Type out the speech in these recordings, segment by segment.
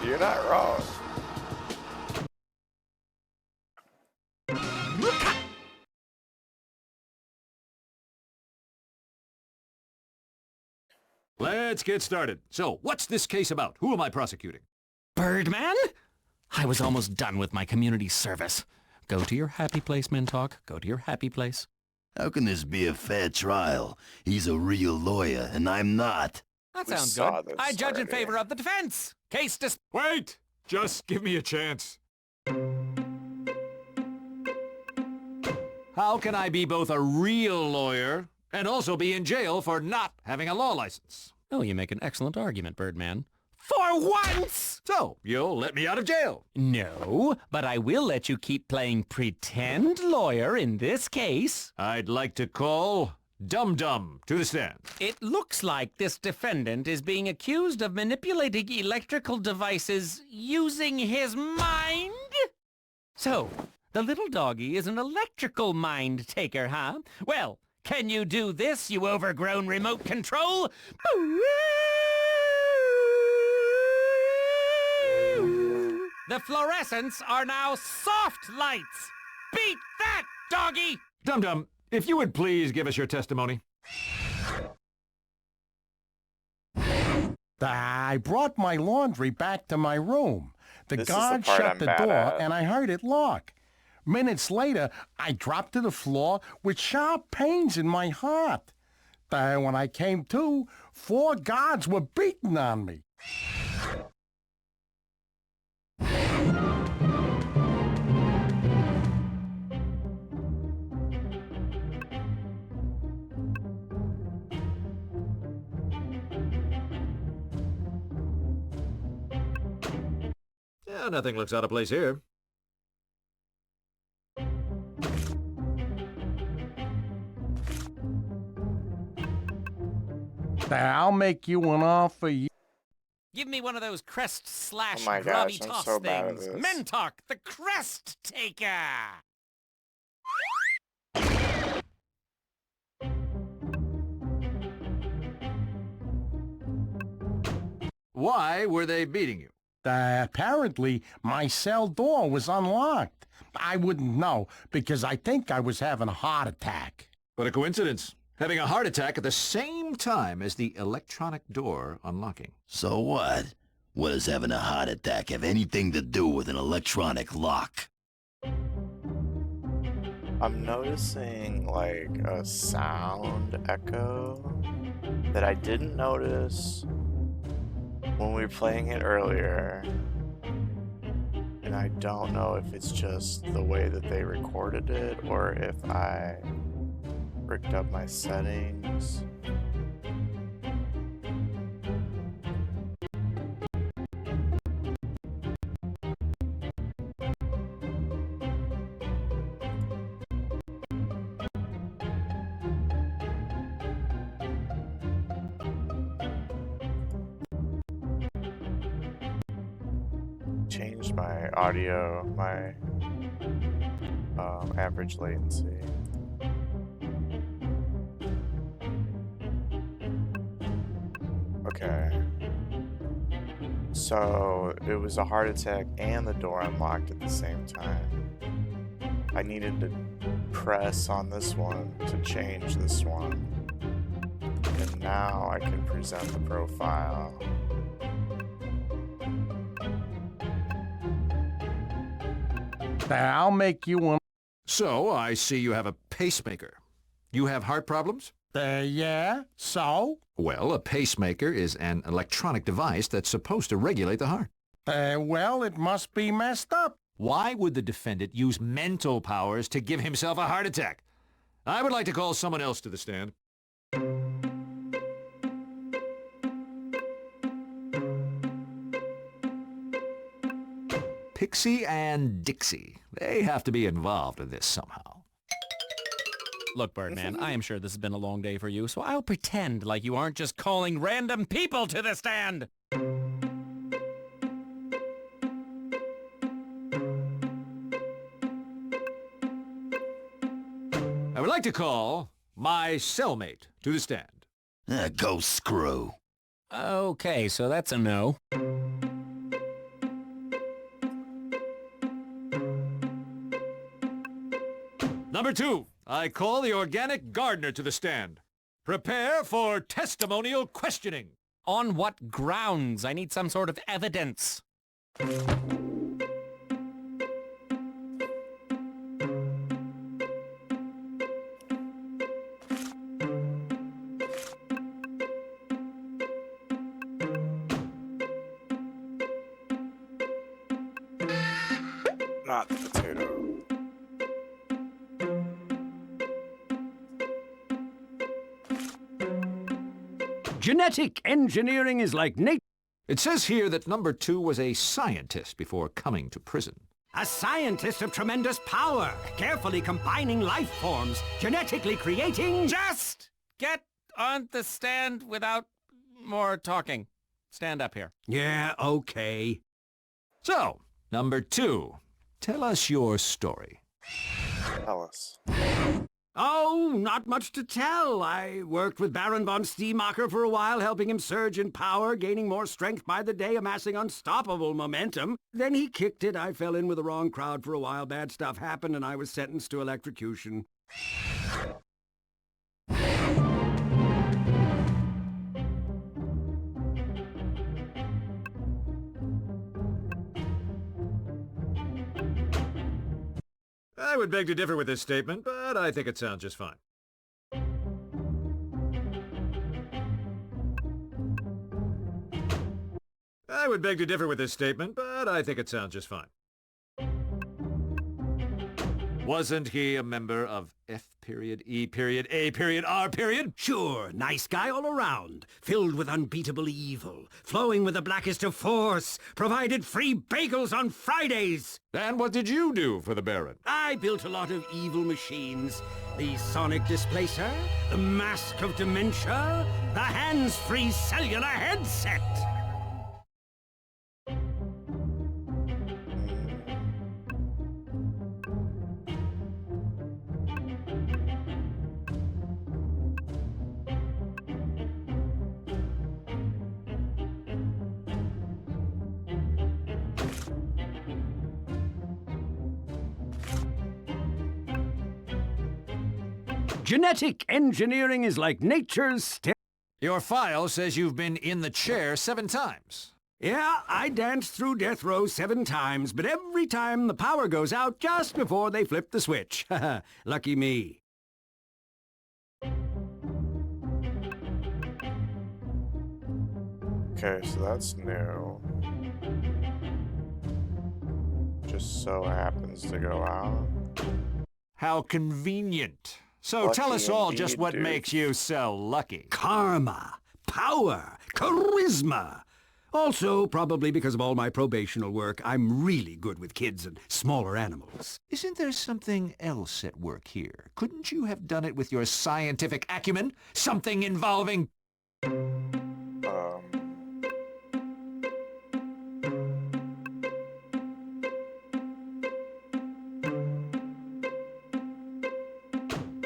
You're not wrong. Let's get started. So, what's this case about? Who am I prosecuting? Birdman? I was almost done with my community service. Go to your happy place, Mintalk. Go to your happy place. How can this be a fair trial? He's a real lawyer, and I'm not. That We sounds saw good. this I judge in already. favor of the defense. Case dis- Wait! Just give me a chance. How can I be both a real lawyer and also be in jail for not having a law license? Oh, you make an excellent argument, Birdman. For once! So, you'll let me out of jail. No, but I will let you keep playing pretend lawyer in this case. I'd like to call Dum Dum to the stand. It looks like this defendant is being accused of manipulating electrical devices using his mind. So, the little doggy is an electrical mind taker, huh? Well, can you do this, you overgrown remote control? The fluorescents are now soft lights. Beat that, doggy! Dum Dum, if you would please give us your testimony. I brought my laundry back to my room. The This is the guard part shut I'm the bad door, at. and I heard it lock. Minutes later, I dropped to the floor with sharp pains in my heart. When I came to, 4 guards were beating on me. Yeah, nothing looks out of place here. I'll make you an offer. Give me one of those crest slash Oh my grubby gosh, I'm toss so bad at things. this. Mentalk, the crest taker. Why were they beating you? Apparently, my cell door was unlocked. I wouldn't know, because I think I was having a heart attack. What a coincidence. Having a heart attack at the same time as the electronic door unlocking. So what? What does having a heart attack have anything to do with an electronic lock? I'm noticing like a sound echo that I didn't notice when we were playing it earlier. And I don't know if it's just the way that they recorded it or if I rigged up my settings. Changed my audio, my average latency. Okay. So it was a heart attack and the door unlocked at the same time. I needed to press on this one to change this one. And now I can present the profile. I'll make you an... So, I see you have a pacemaker. You have heart problems? Yeah, so? Well, a pacemaker is an electronic device that's supposed to regulate the heart. Well, it must be messed up. Why would the defendant use mental powers to give himself a heart attack? I would like to call someone else to the stand. Pixie and Dixie. They have to be involved in this somehow. Look, Birdman, I am sure this has been a long day for you, so I'll pretend like you aren't just calling random people to the stand. I would like to call my cellmate to the stand. Go screw. Okay, so that's a no. Number 2, I call the organic gardener to the stand. Prepare for testimonial questioning. On what grounds? I need some sort of evidence. Not the potato. Genetic engineering is like nature. It says here that number 2 was a scientist before coming to prison. A scientist of tremendous power, carefully combining life forms, genetically creating... Just get on the stand without more talking. Stand up here. Yeah, okay. So, number 2, tell us your story. Tell us. Oh, not much to tell. I worked with Baron von Steemacher for a while, helping him surge in power, gaining more strength by the day, amassing unstoppable momentum. Then he kicked it. I fell in with the wrong crowd for a while. Bad stuff happened, and I was sentenced to electrocution. I would beg to differ with this statement, but I think it sounds just fine. I would beg to differ with this statement, but I think it sounds just fine. Wasn't he a member of F period, E period, A period, R period? Sure, nice guy all around, filled with unbeatable evil, flowing with the blackest of force, provided free bagels on Fridays. And what did you do for the Baron? I built a lot of evil machines. The sonic displacer, the mask of dementia, the hands-free cellular headset. Genetic engineering is like nature's Your file says you've been in the chair 7 times. Yeah, I danced through death row 7 times, but every time the power goes out just before they flip the switch. Lucky me. Okay, so that's new. Just so happens to go out. How convenient. So tell us all Lucky just indeed, what dude. makes you so lucky. Karma, power, charisma. Also, probably because of all my probational work, I'm really good with kids and smaller animals. Isn't there something else at work here? Couldn't you have done it with your scientific acumen? Something involving...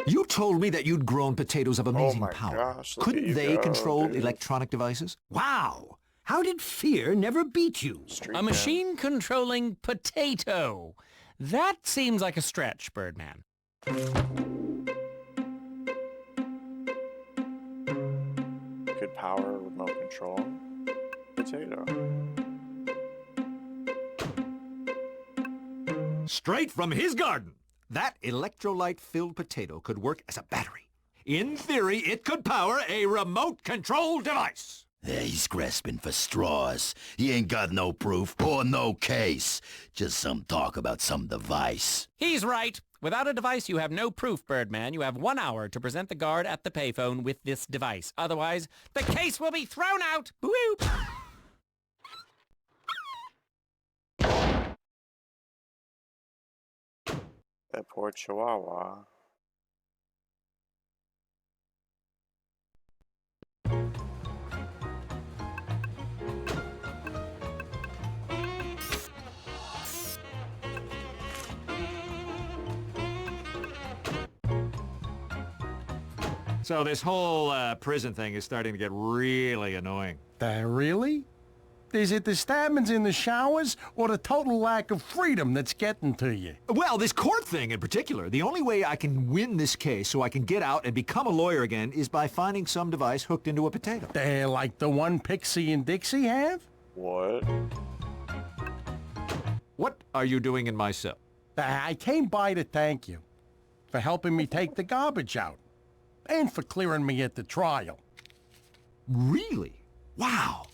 You told me that you'd grown potatoes of amazing my power. gosh, look Couldn't at you they go, control dude. electronic devices? Wow! How did fear never beat you? Street A man. machine controlling potato. That seems like a stretch, Birdman. Could power remote control. Potato. Straight from his garden. That electrolyte-filled potato could work as a battery. In theory, it could power a remote-control device. Yeah, he's grasping for straws. He ain't got no proof or no case. Just some talk about some device. He's right. Without a device, you have no proof, Birdman. You have 1 hour to present the guard at the payphone with this device. Otherwise, the case will be thrown out. Boo-oop. That poor chihuahua. So this whole prison thing is starting to get really annoying. Really? Is it the stabbings in the showers or the total lack of freedom that's getting to you? Well, this court thing in particular, the only way I can win this case so I can get out and become a lawyer again is by finding some device hooked into a potato. Like the one Pixie and Dixie have? What? What are you doing in my cell? I came by to thank you for helping me take the garbage out and for clearing me at the trial. Really? Wow.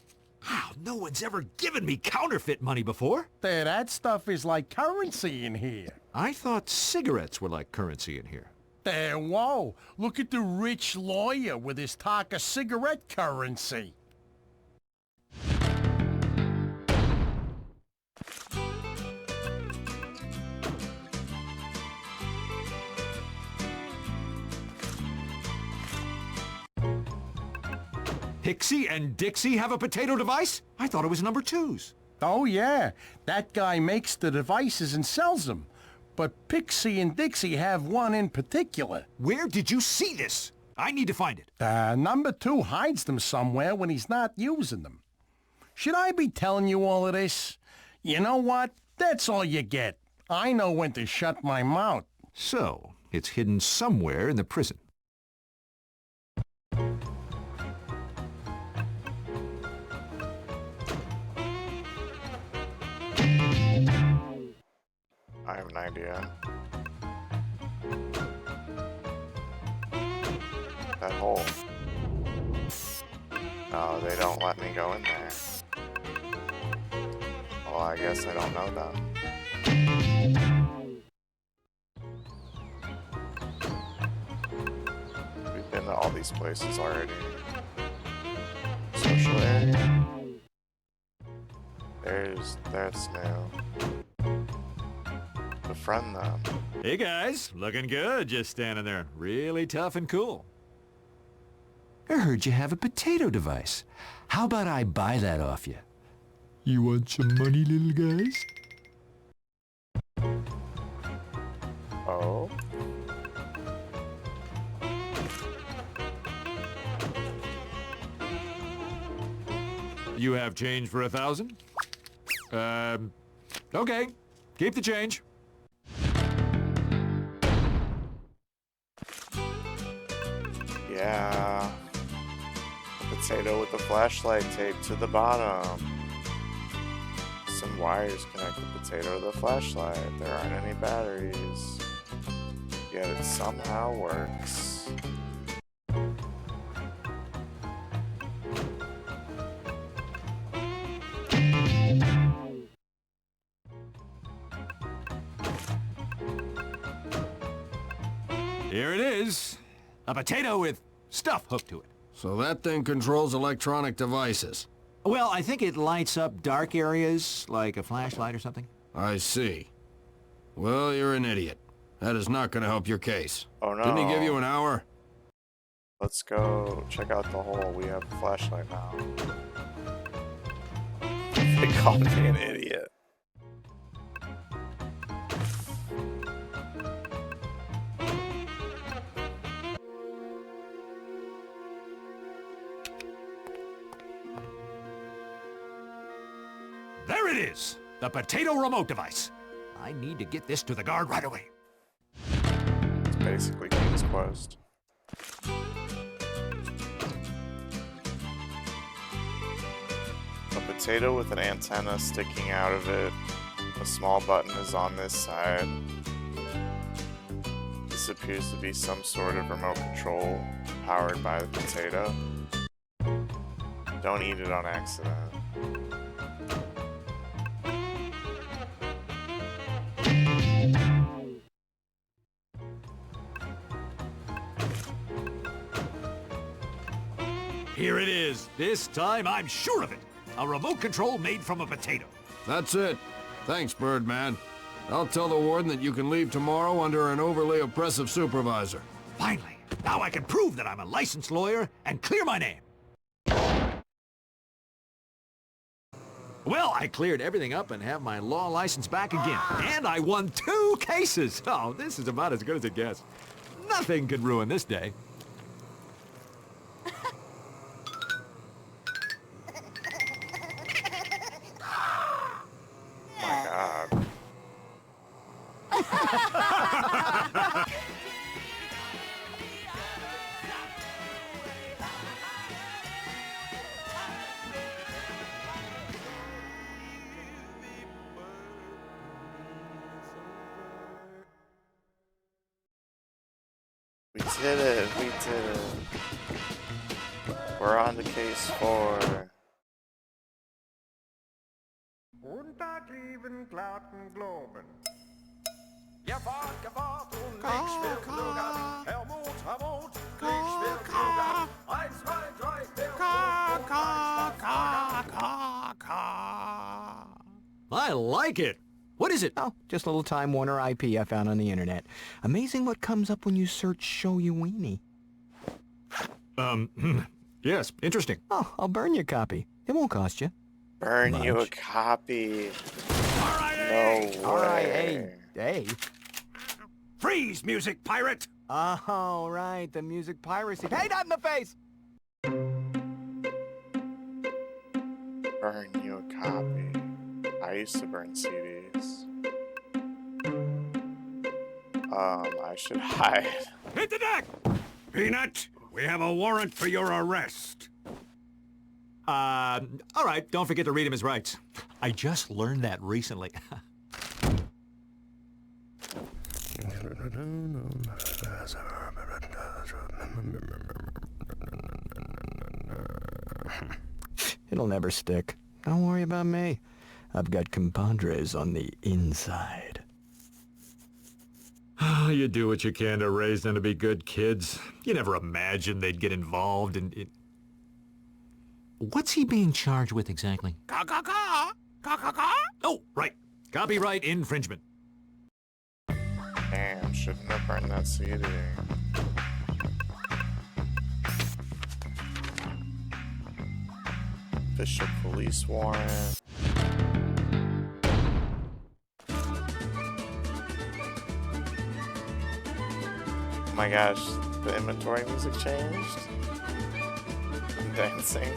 Wow, no one's ever given me counterfeit money before. That stuff is like currency in here. I thought cigarettes were like currency in here. Whoa, look at the rich lawyer with his talk of cigarette currency. Pixie and Dixie have a potato device? I thought it was number 2's. Oh yeah, that guy makes the devices and sells them. But Pixie and Dixie have one in particular. Where did you see this? I need to find it. Number 2 hides them somewhere when he's not using them. Should I be telling you all of this? You know what? That's all you get. I know when to shut my mouth. So, it's hidden somewhere in the prison. I have an idea. That hole. No, they don't let me go in there. Well, I guess I don't know them. We've been to all these places already. Social area. That's new. Befriend them. Hey guys, looking good just standing there. Really tough and cool. I heard you have a potato device. How about I buy that off you? You want some money, little guys? Oh? You have change for 1,000? Okay. Keep the change. Yeah. A potato with a flashlight taped to the bottom. Some wires connect the potato to the flashlight. There aren't any batteries. Yet it somehow works. Here it is. A potato with stuff hooked to it. So that thing controls electronic devices. Well, I think it lights up dark areas, like a flashlight or something. I see. Well, you're an idiot. That is not going to help your case. Oh no. Didn't he give you an hour? Let's go check out the hole. We have a flashlight now. They called me an idiot. There it is! The potato remote device. I need to get this to the guard right away. It's basically King's Quest. A potato with an antenna sticking out of it. A small button is on this side. This appears to be some sort of remote control powered by the potato. Don't eat it on accident. Here it is. This time I'm sure of it. A remote control made from a potato. That's it. Thanks, Birdman. I'll tell the warden that you can leave tomorrow under an overly oppressive supervisor. Finally, now I can prove that I'm a licensed lawyer and clear my name. Well, I cleared everything up and have my law license back again. And I won 2 cases. Oh, this is about as good as it gets. Nothing could ruin this day. did it. We did it. We're on to case 4. I like it. What is it? Oh, just a little Time Warner IP I found on the internet. Amazing what comes up when you search Show You Weenie. Yes, interesting. Oh, I'll burn you a copy. It won't cost you. Burn you a Much. copy. No way. All right, hey. Freeze, music pirate! Oh, right, the music piracy. Hey, not in the face! Burn you a copy. I used to burn CDs. I should hide. Hit the deck! Peanut, we have a warrant for your arrest. All right, don't forget to read him his rights. I just learned that recently. It'll never stick. Don't worry about me. I've got compadres on the inside. You do what you can to raise them to be good kids. You never imagined they'd get involved in... What's he being charged with exactly? Oh, right. Copyright infringement. Damn, shouldn't have burned that CD. Official police warrant. Oh my gosh, the inventory music changed. I'm dancing.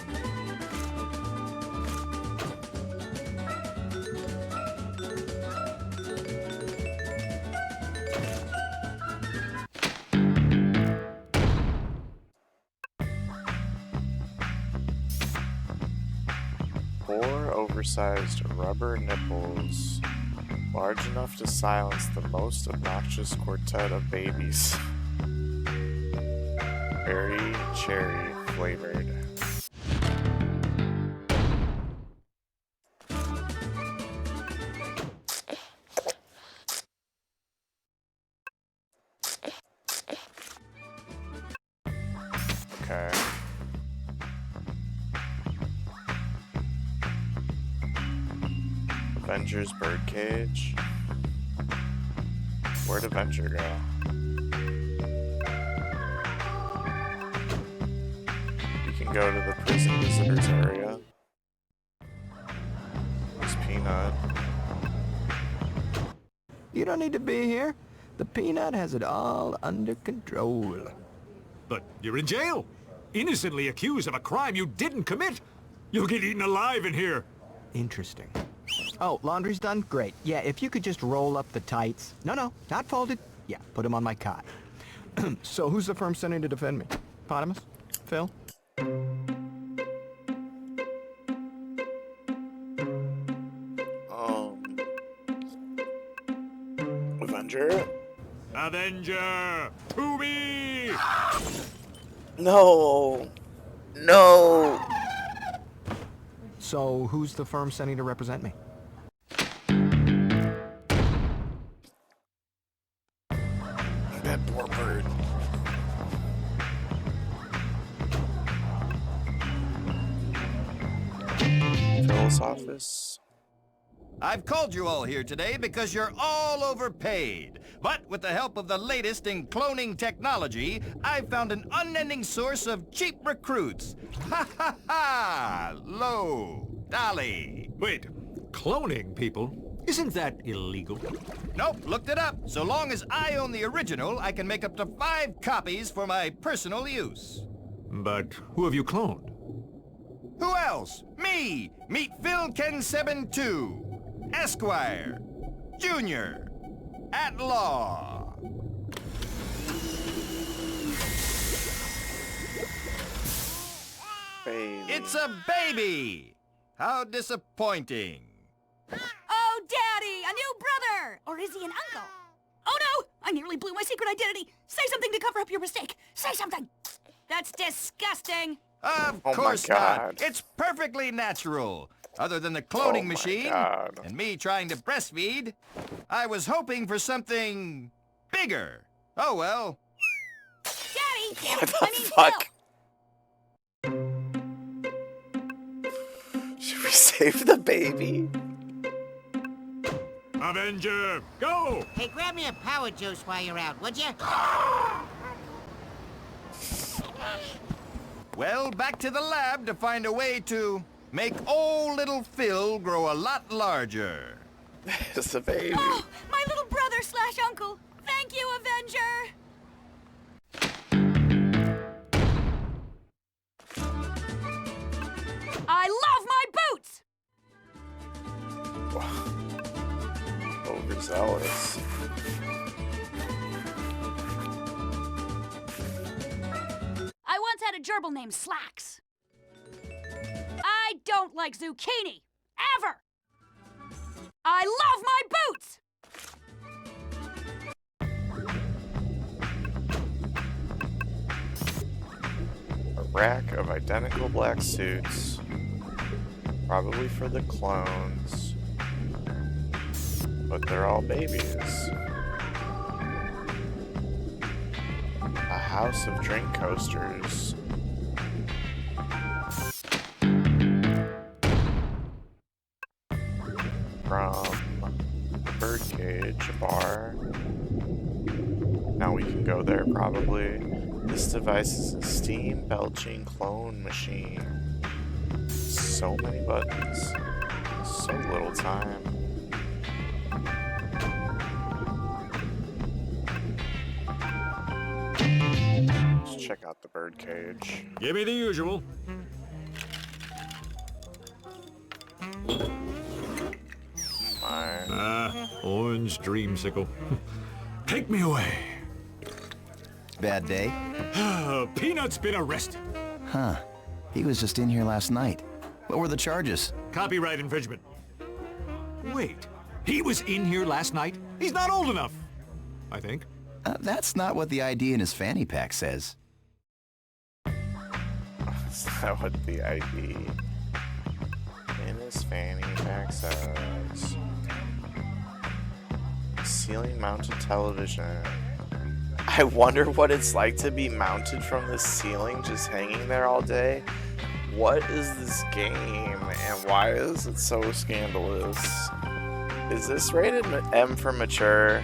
Four oversized rubber nipples, large enough to silence the most obnoxious quartet of babies. Berry cherry flavored. Okay. Avengers birdcage. Where'd Avenger go? We can go to the prison visitors area. There's Peanut. You don't need to be here. The Peanut has it all under control. But you're in jail. Innocently accused of a crime you didn't commit. You'll get eaten alive in here. Interesting. Oh, laundry's done? Great. Yeah, if you could just roll up the tights. No, not folded. Yeah, put them on my cot. So who's the firm sending to defend me? Potamus? Phil? Avenger? Avenger, to me! No! No! So who's the firm sending to represent me? That poor bird. Phil's office. I've called you all here today because you're all overpaid. But with the help of the latest in cloning technology, I've found an unending source of cheap recruits. Ha ha ha! Low, Dolly. Wait, cloning people? Isn't that illegal? Nope, looked it up. So long as I own the original, I can make up to 5 copies for my personal use. But who have you cloned? Who else? Me! Meet Phil Ken 2, Esquire, Junior, at law. Baby. It's a baby! How disappointing. Oh, Daddy! A new brother! Or is he an uncle? Oh no! I nearly blew my secret identity. Say something to cover up your mistake. Say something. That's disgusting. Of Oh my course God. not. It's perfectly natural. Other than the cloning Oh my machine God. and me trying to breastfeed, I was hoping for something bigger. Oh well. Daddy! What I the mean, fuck? Phil. Should we save the baby? Avenger, go! Hey, grab me a power juice while you're out, would you? Well, back to the lab to find a way to make old little Phil grow a lot larger. It's a baby. Oh, my little brother slash uncle. Thank you, Avenger. I love my boots. Overzealous. I once had a gerbil named Slacks. I don't like zucchini. Ever. I love my boots. A rack of identical black suits. Probably for the clones. But they're all babies. A house of drink coasters. From the birdcage bar. Now we can go there probably. This device is a steam belching clone machine. So many buttons. So little time. Let's check out the birdcage. Give me the usual. My. Orange dreamsicle. Take me away. Bad day? Peanut's been arrested. Huh. He was just in here last night. What were the charges? Copyright infringement. Wait, he was in here last night? He's not old enough, I think. That's not what the ID in his fanny pack says. Is that what the ID in his fanny pack says? Ceiling mounted television. I wonder what it's like to be mounted from the ceiling, just hanging there all day. What is this game, and why is it so scandalous? Is this rated M for mature?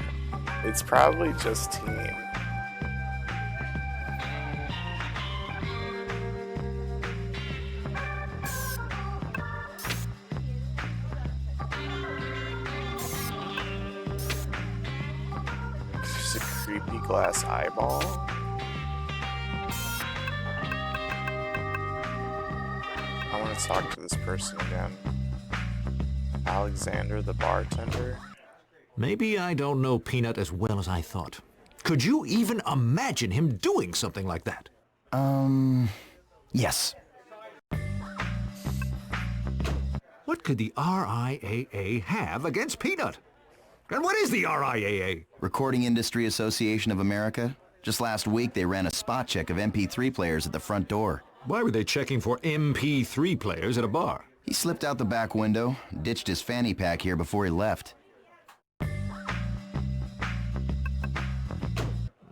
It's probably just teen. There's a creepy glass eyeball. I want to talk to this person again. Alexander the bartender. Maybe I don't know Peanut as well as I thought. Could you even imagine him doing something like that? Yes. What could the RIAA have against Peanut? And what is the RIAA? Recording Industry Association of America. Just last week they ran a spot check of MP3 players at the front door. Why were they checking for MP3 players at a bar? He slipped out the back window, ditched his fanny pack here before he left.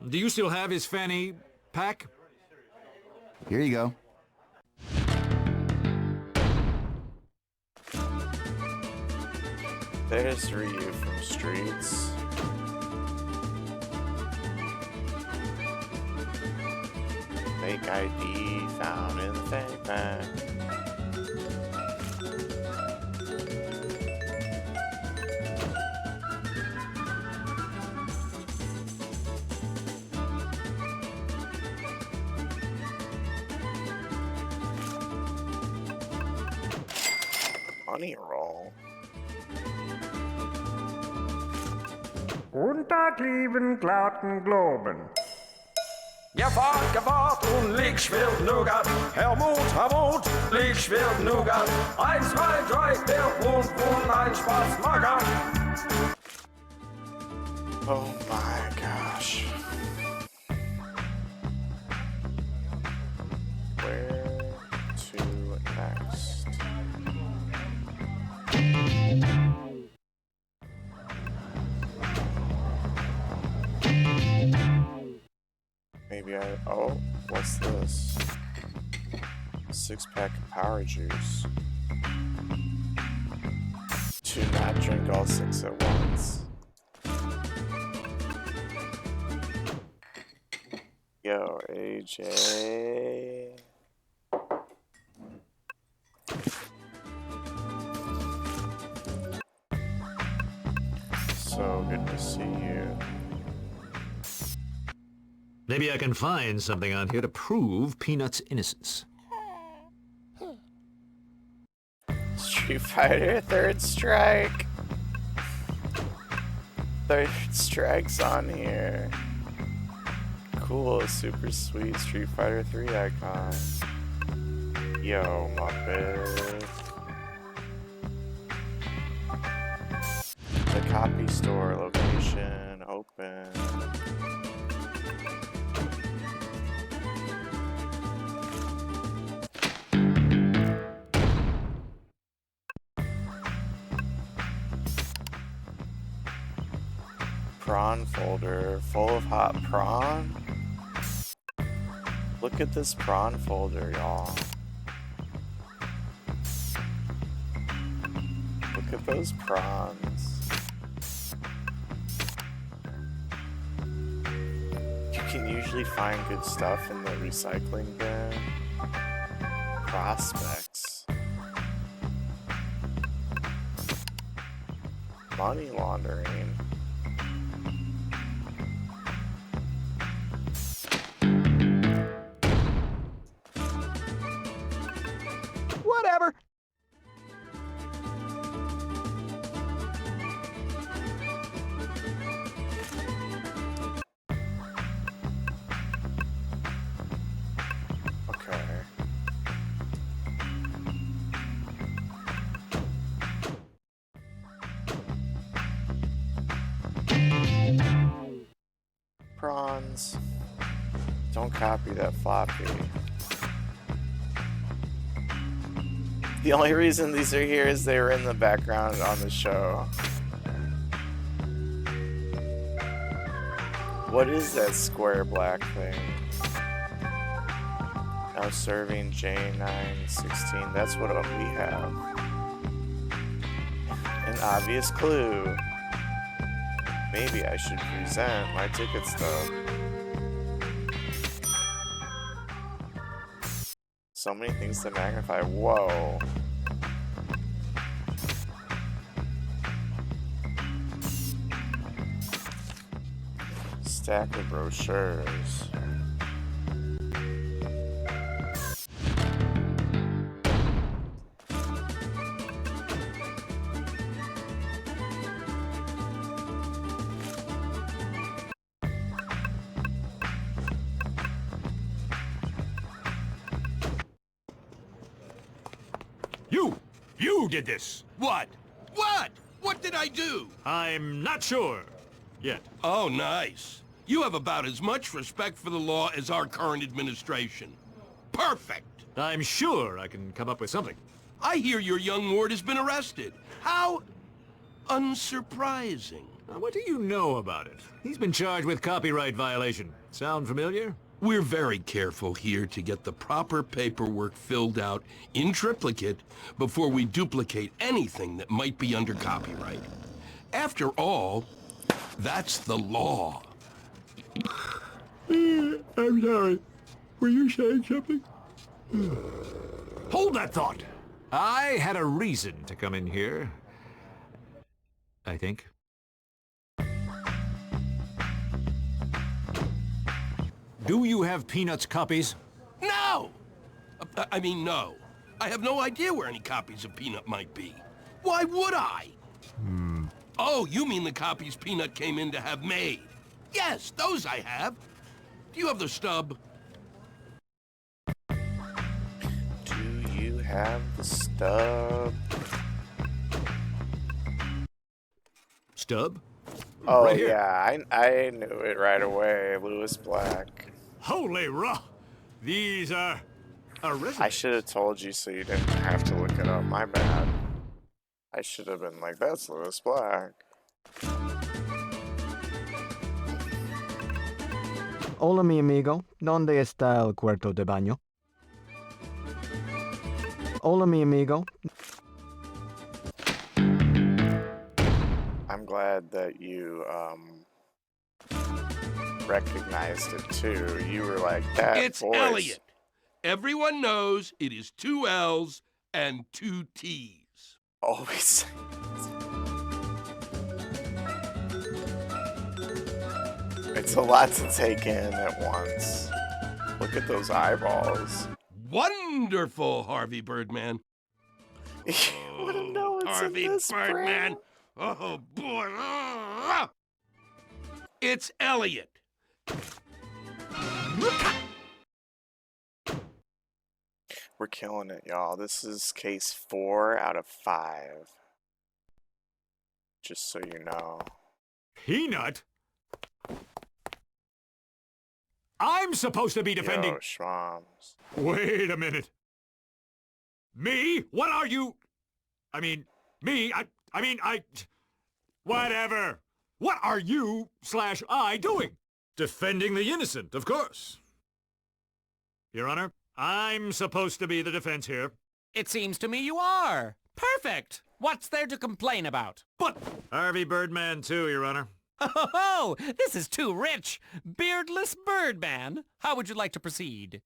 Do you still have his fanny pack? Here you go. There's Ryu from Streets. Fake ID found in the fake pack. Money roll. Guten Tag, lieben glatten Globen. Gefahrt und Liegschwert Nougat. Helmut, Liegschwert Nougat. 1, 2, 3, der Wund, ein Spaß, Magat. Oh my god. maybe I... Oh, what's this? 6-pack of power juice. Do not drink all 6 at once. Yo, AJ... So good to see you. Maybe I can find something on here to prove Peanut's innocence. Street Fighter, third strike. Third strike's on here. Cool, super sweet Street Fighter 3 icon. Yo, Muppet. The copy store location open. Prawn folder full of hot prawn. Look at this prawn folder, y'all. Look at those prawns. You can usually find good stuff in the recycling bin. Prospects. Money laundering. Whatever. Okay. Prawns. Don't copy that floppy. The only reason these are here is they were in the background on the show. What is that square black thing? Now serving J916. That's what we have. An obvious clue. Maybe I should present my ticket stub. So many things to magnify. Whoa. Stack of brochures. You did this. What? What? What did I do? I'm not sure. Yet. Oh, nice. You have about as much respect for the law as our current administration. Perfect. I'm sure I can come up with something. I hear your young ward has been arrested. How unsurprising. Now, what do you know about it? He's been charged with copyright violation. Sound familiar? We're very careful here to get the proper paperwork filled out in triplicate before we duplicate anything that might be under copyright. After all, that's the law. I'm sorry. Were you saying something? Hold that thought. I had a reason to come in here. I think. Do you have Peanut's copies? No! I mean, no. I have no idea where any copies of Peanut might be. Why would I? Oh, you mean the copies Peanut came in to have made? Yes, those I have. Do you have the stub? Do you have the stub? Stub? Oh, Right here. yeah, I knew it right away. Lewis Black. Holy raw! These are a resume. I should have told you so you didn't have to look it up. My bad. I should have been like, that's Lewis Black. Hola, mi amigo. ¿Dónde está el cuarto de baño? Hola, mi amigo. I'm glad that you recognized it too. You were like, that It's voice. Elliot. Everyone knows it is 2 L's and 2 T's. Always. It's a lot to take in at once. Look at those eyeballs. Wonderful, Harvey Birdman. You wouldn't know it's Harvey in this Birdman. brain. Oh, boy. It's Elliot. We're killing it, y'all. This is case 4 out of 5. Just so you know. Peanut? I'm supposed to be defending... Yo, Schwams. Wait a minute. Me? What are you... I mean, me? Whatever. What are you / I doing? Defending the innocent, of course. Your Honor, I'm supposed to be the defense here. It seems to me you are. Perfect. What's there to complain about? But Harvey Birdman too, Your Honor. Oh, this is too rich. Beardless Birdman. How would you like to proceed?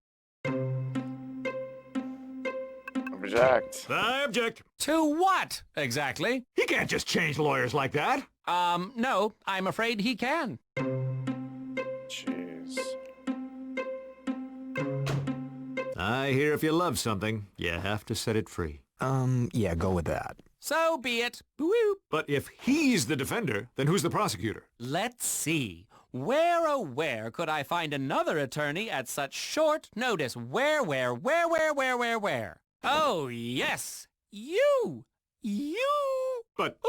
Object. I object. To what, exactly? He can't just change lawyers like that. No, I'm afraid he can. Jeez. I hear if you love something, you have to set it free. Yeah, go with that. So be it. Woo. But if he's the defender, then who's the prosecutor? Let's see. Where, oh where could I find another attorney at such short notice? Where? Oh, yes. You. But...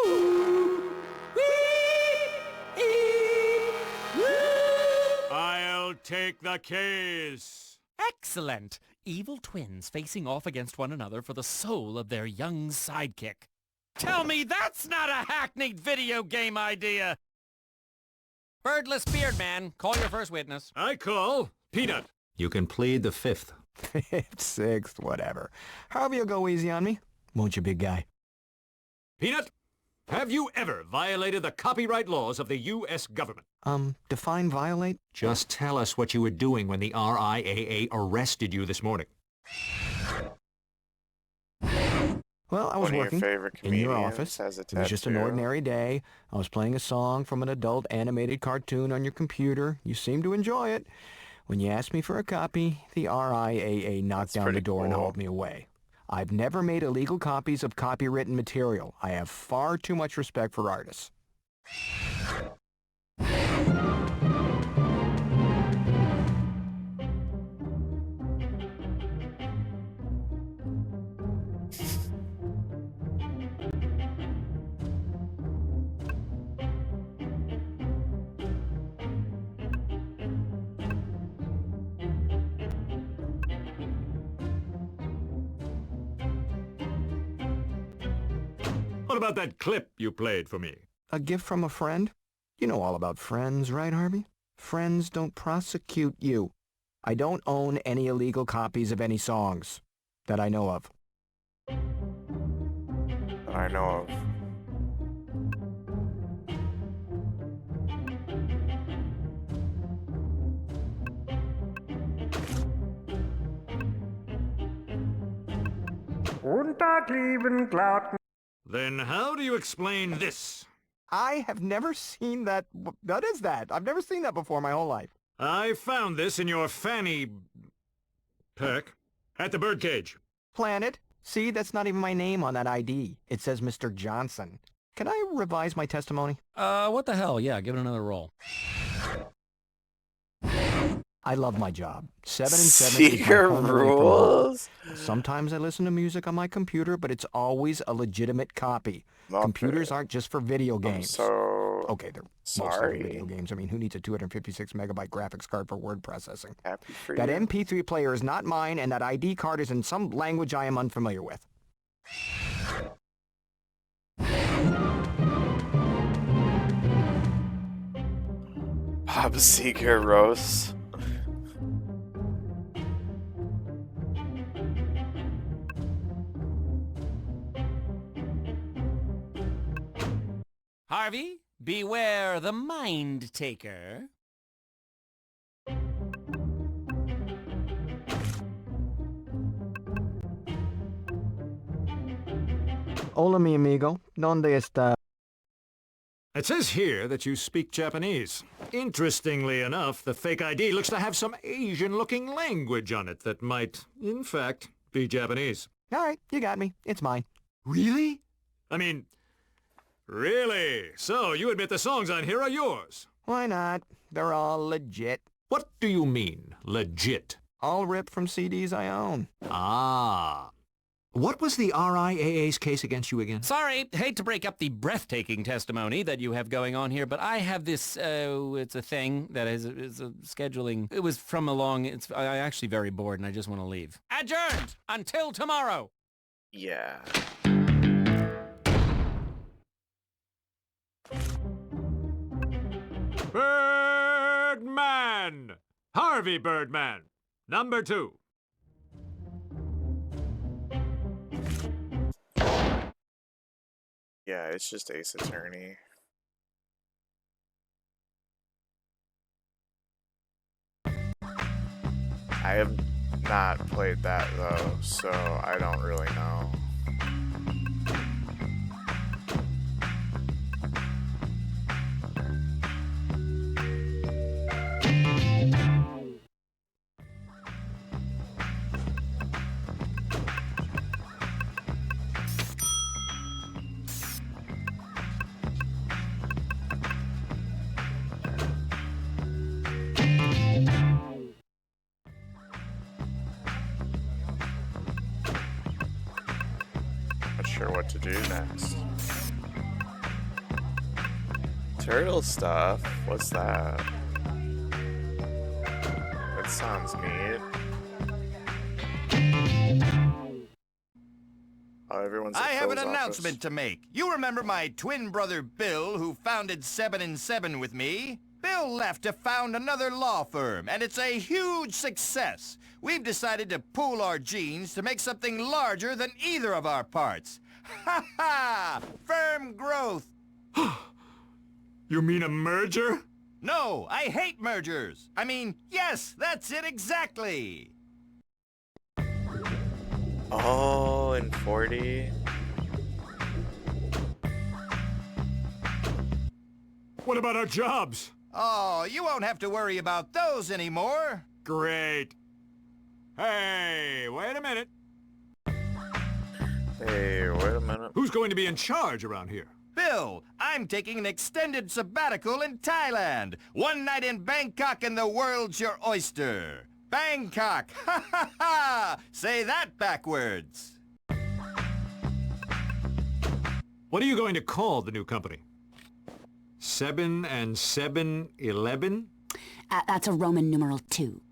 I'll take the case. Excellent. Evil twins facing off against one another for the soul of their young sidekick. Tell me that's not a hackneyed video game idea! Birdless Beardman, call your first witness. I call Peanut. You can plead the 5th. 5th, 6th, whatever. Harvey will go easy on me. Won't you, big guy? Peanut, have you ever violated the copyright laws of the U.S. government? Define violate? Just tell us what you were doing when the RIAA arrested you this morning. Well, I was One of your working favorite in your comedians office. has a It was just an tattoo. ordinary day. I was playing a song from an adult animated cartoon on your computer. You seemed to enjoy it. When you asked me for a copy, the RIAA knocked down the pretty door and cool. hauled me away. I've never made illegal copies of copywritten material. I have far too much respect for artists. What about that clip you played for me? A gift from a friend? You know all about friends, right, Harvey? Friends don't prosecute you. I don't own any illegal copies of any songs that I know of. I know of. Then how do you explain this? I have never seen that. What is that? I've never seen that before my whole life. I found this in your fanny pack at the birdcage. Planet? See, that's not even my name on that ID. It says Mr. Johnson. Can I revise my testimony? What the hell? Yeah, give it another roll. I love my job. 7 and 7 is my Secret home away from home. rules? Sometimes I listen to music on my computer, but it's always a legitimate copy. Okay. Computers aren't just for video I'm games. so Okay, they're mostly sorry. video games. I mean, who needs a 256 megabyte graphics card for word processing? Happy for That you. MP3 player is not mine, and that ID card is in some language I am unfamiliar with. Pop Seeker roast. Harvey, beware the mind taker. Hola, mi amigo. ¿Dónde está? It says here that you speak Japanese. Interestingly enough, the fake ID looks to have some Asian-looking language on it that might, in fact, be Japanese. All right, you got me. It's mine. Really? I mean, really? So you admit the songs on here are yours? Why not? They're all legit. What do you mean, legit? All ripped from CDs I own. Ah. What was the RIAA's case against you again? Sorry, hate to break up the breathtaking testimony that you have going on here, but I have this, it's a thing that is a scheduling. It was from I'm actually very bored and I just want to leave. Adjourned until tomorrow. Yeah. Birdman! Harvey Birdman, number 2. Yeah, it's just Ace Attorney. I have not played that though, so I don't really know. Not sure what to do next. Turtle stuff? What's that? That sounds neat. Oh, everyone's at I have an Phil's announcement office. to make. You remember my twin brother Bill, who founded 7 and 7 with me? Bill left to found another law firm, and it's a huge success. We've decided to pool our genes to make something larger than either of our parts. Ha ha! Firm growth. You mean a merger? No, I hate mergers. I mean, yes, that's it exactly. Oh, and 40. What about our jobs? Oh, you won't have to worry about those anymore. Great. Hey, wait a minute. Hey, wait a minute. Who's going to be in charge around here? Bill, I'm taking an extended sabbatical in Thailand. One night in Bangkok and the world's your oyster. Bangkok, ha ha ha! Say that backwards. What are you going to call the new company? 7 and 7, 11? That's a Roman numeral 2.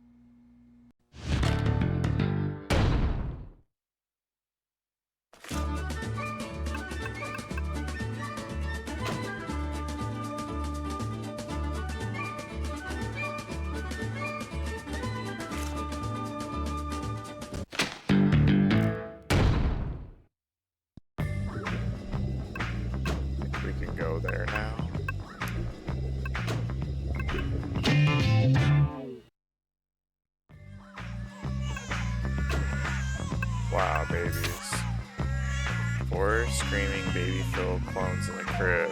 We can go there now. Wow, babies. 4 screaming baby Phil clones in the crib.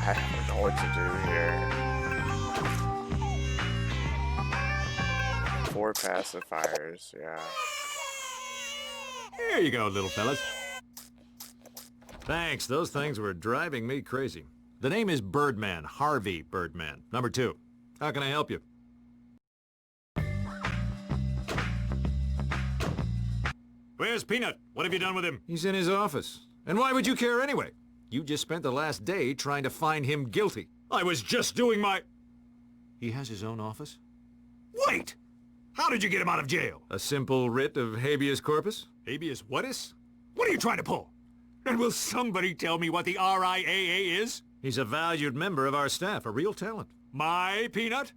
I don't know what to do here. 4 pacifiers, yeah. Here you go, little fellas. Thanks, those things were driving me crazy. The name is Birdman, Harvey Birdman, number 2. How can I help you? Where's Peanut? What have you done with him? He's in his office. And why would you care anyway? You just spent the last day trying to find him guilty. I was just doing my... He has his own office? Wait! How did you get him out of jail? A simple writ of habeas corpus? Habeas whatis? What are you trying to pull? And will somebody tell me what the RIAA is? He's a valued member of our staff, a real talent. My Peanut?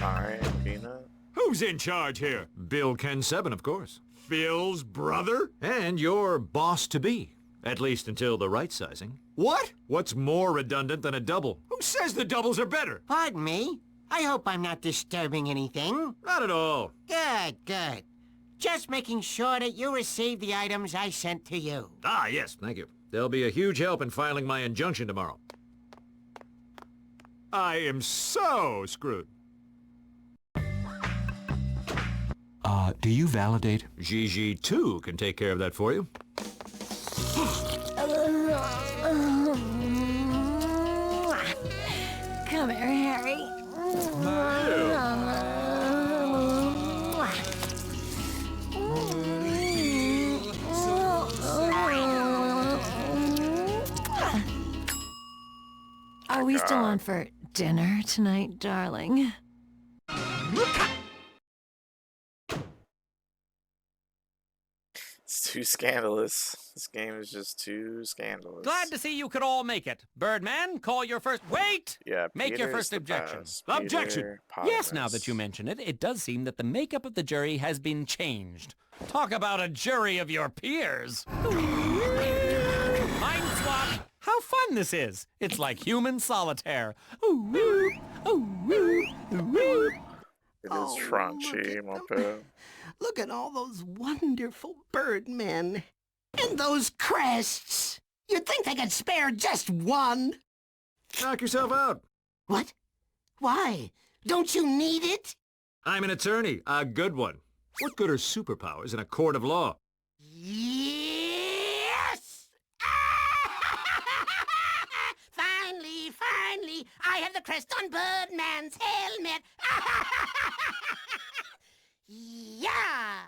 Alright, Peanut. Who's in charge here? Bill Ken 7, of course. Phil's brother? And your boss-to-be. At least until the right sizing. What? What's more redundant than a double? Who says the doubles are better? Pardon me? I hope I'm not disturbing anything. Not at all. Good, good. Just making sure that you receive the items I sent to you. Ah, yes, thank you. There'll be a huge help in filing my injunction tomorrow. I am so screwed. Do you validate? GG2 can take care of that for you. Come here, Harry. Are we still on for dinner tonight, darling? It's too scandalous. This game is just too scandalous. Glad to see you could all make it. Birdman, call your first... Wait! Yeah, Make your Peter's first the objection. best. Objection! Peter Yes, now Potter's. that you mention it, it does seem that the makeup of the jury has been changed. Talk about a jury of your peers. Mind swap! How fun this is! It's like human solitaire. Ooh, ooh, ooh, ooh, ooh. It is Frenchy, my pet. Look at all those wonderful Birdmen. And those crests. You'd think they could spare just one. Knock yourself out. What? Why? Don't you need it? I'm an attorney, a good one. What good are superpowers in a court of law? Yes! Finally, finally, I have the crest on Birdman's helmet. Yeah!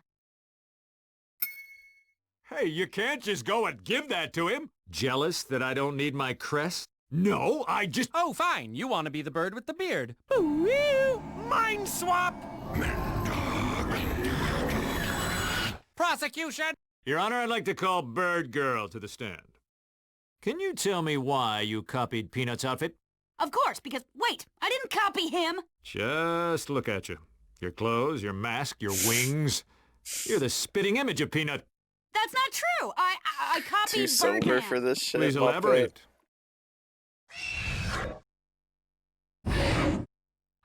Hey, you can't just go and give that to him. Jealous that I don't need my crest? No, I just... Oh, fine. You want to be the bird with the beard. Ooh, mind swap! Prosecution! Your Honor, I'd like to call Bird Girl to the stand. Can you tell me why you copied Peanut's outfit? Of course, because, wait, I didn't copy him. Just look at you. Your clothes, your mask, your wings. You're the spitting image of Peanut. That's not true. I copied Too sober Birdman. for this shit. Please Muppet. elaborate.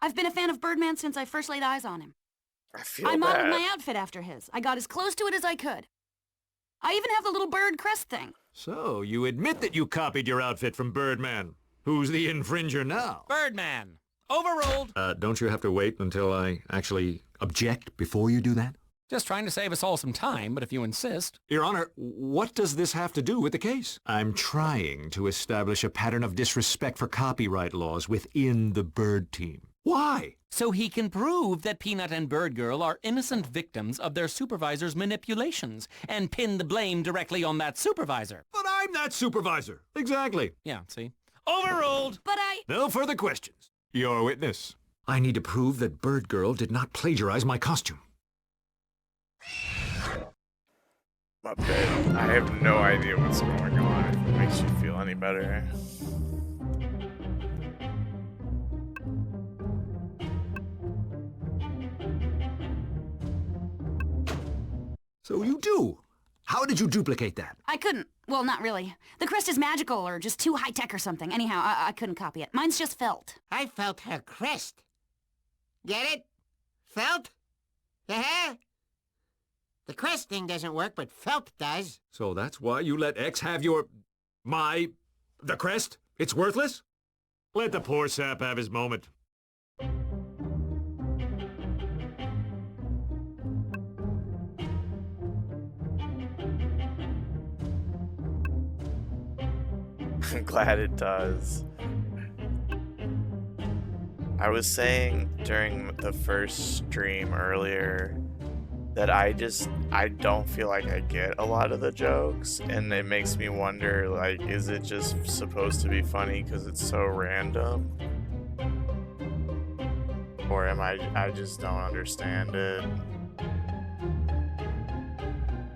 I've been a fan of Birdman since I first laid eyes on him. I feel I modeled bad. my outfit after his. I got as close to it as I could. I even have the little bird crest thing. So, you admit that you copied your outfit from Birdman. Who's the infringer now? Birdman. Overruled. Don't you have to wait until I actually object before you do that? Just trying to save us all some time, but if you insist. Your Honor, what does this have to do with the case? I'm trying to establish a pattern of disrespect for copyright laws within the Bird team. Why? So he can prove that Peanut and Bird Girl are innocent victims of their supervisor's manipulations and pin the blame directly on that supervisor. But I'm that supervisor. Exactly. Yeah, see? Overruled. But I... No further questions. Your witness. I need to prove that Bird Girl did not plagiarize my costume. Muppet. I have no idea what's going on. If it makes you feel any better. So you do? How did you duplicate that? I couldn't. Well, not really. The crest is magical or just too high-tech or something. Anyhow, I couldn't copy it. Mine's just felt. I felt her crest. Get it? Felt? Yeah? The crest thing doesn't work, but felt does. So that's why you let X have your... the crest? It's worthless? Let the poor sap have his moment. I'm glad it does. I was saying during the first stream earlier that I don't feel like I get a lot of the jokes, and it makes me wonder, like, is it just supposed to be funny because it's so random? Or am I just don't understand it?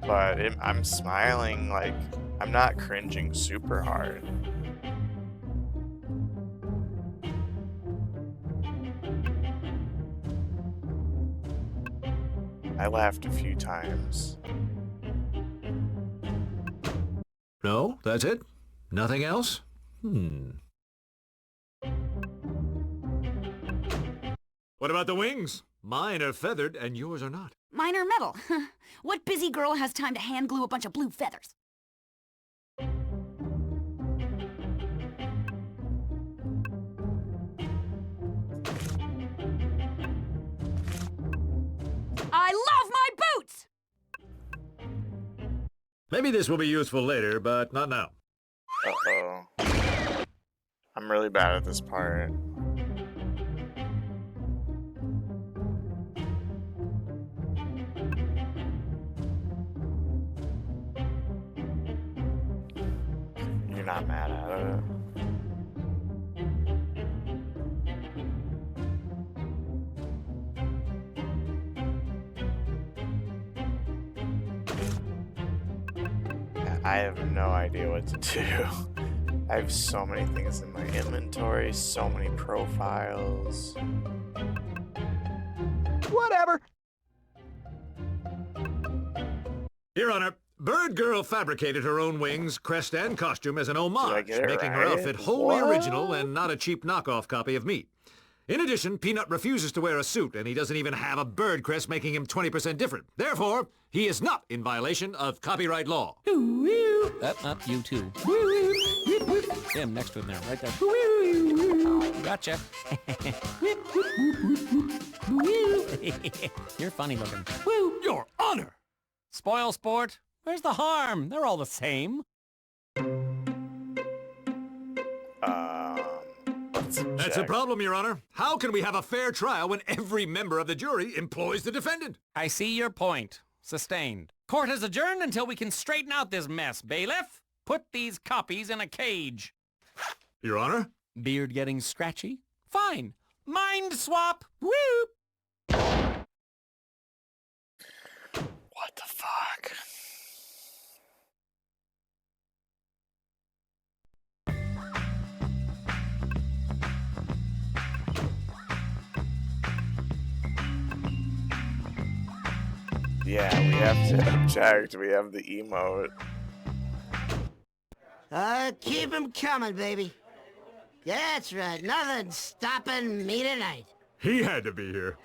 But I'm smiling, like, I'm not cringing super hard. I laughed a few times. No, that's it? Nothing else? What about the wings? Mine are feathered and yours are not. Mine are metal. What busy girl has time to hand glue a bunch of blue feathers? I love my boots! Maybe this will be useful later, but not now. Uh-oh. I'm really bad at this part. You're not mad at it. I have no idea what to do. I have so many things in my inventory, so many profiles. Whatever. Your Honor, Bird Girl fabricated her own wings, crest, and costume as an homage, making her outfit wholly original and not a cheap knockoff copy of me. In addition, Peanut refuses to wear a suit, and he doesn't even have a bird crest, making him 20% different. Therefore, he is not in violation of copyright law. Up, you too. Him next to him there, right there. Gotcha. You're funny looking. Your Honor! Spoil sport? Where's the harm? They're all the same. That's a problem, Your Honor. How can we have a fair trial when every member of the jury employs the defendant? I see your point. Sustained. Court is adjourned until we can straighten out this mess. Bailiff, put these copies in a cage. Your Honor? Beard getting scratchy? Fine. Mind swap. Woo! What the fuck? Yeah, we have to object. We have the emote. Keep 'em coming, baby. That's right. Nothing stopping me tonight. He had to be here.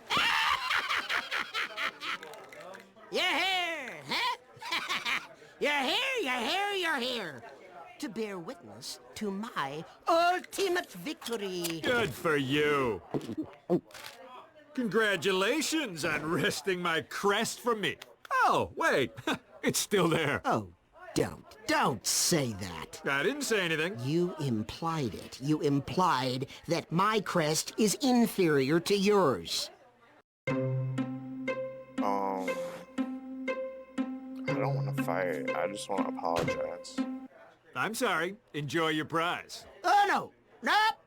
You're here, huh? You're here, you're here, you're here. To bear witness to my ultimate victory. Good for you. Congratulations on wresting my crest from me. Oh, wait. It's still there. Oh, don't say that. I didn't say anything. You implied it. You implied that my crest is inferior to yours. I don't want to fight. I just want to apologize. I'm sorry. Enjoy your prize. Oh, no. Nope.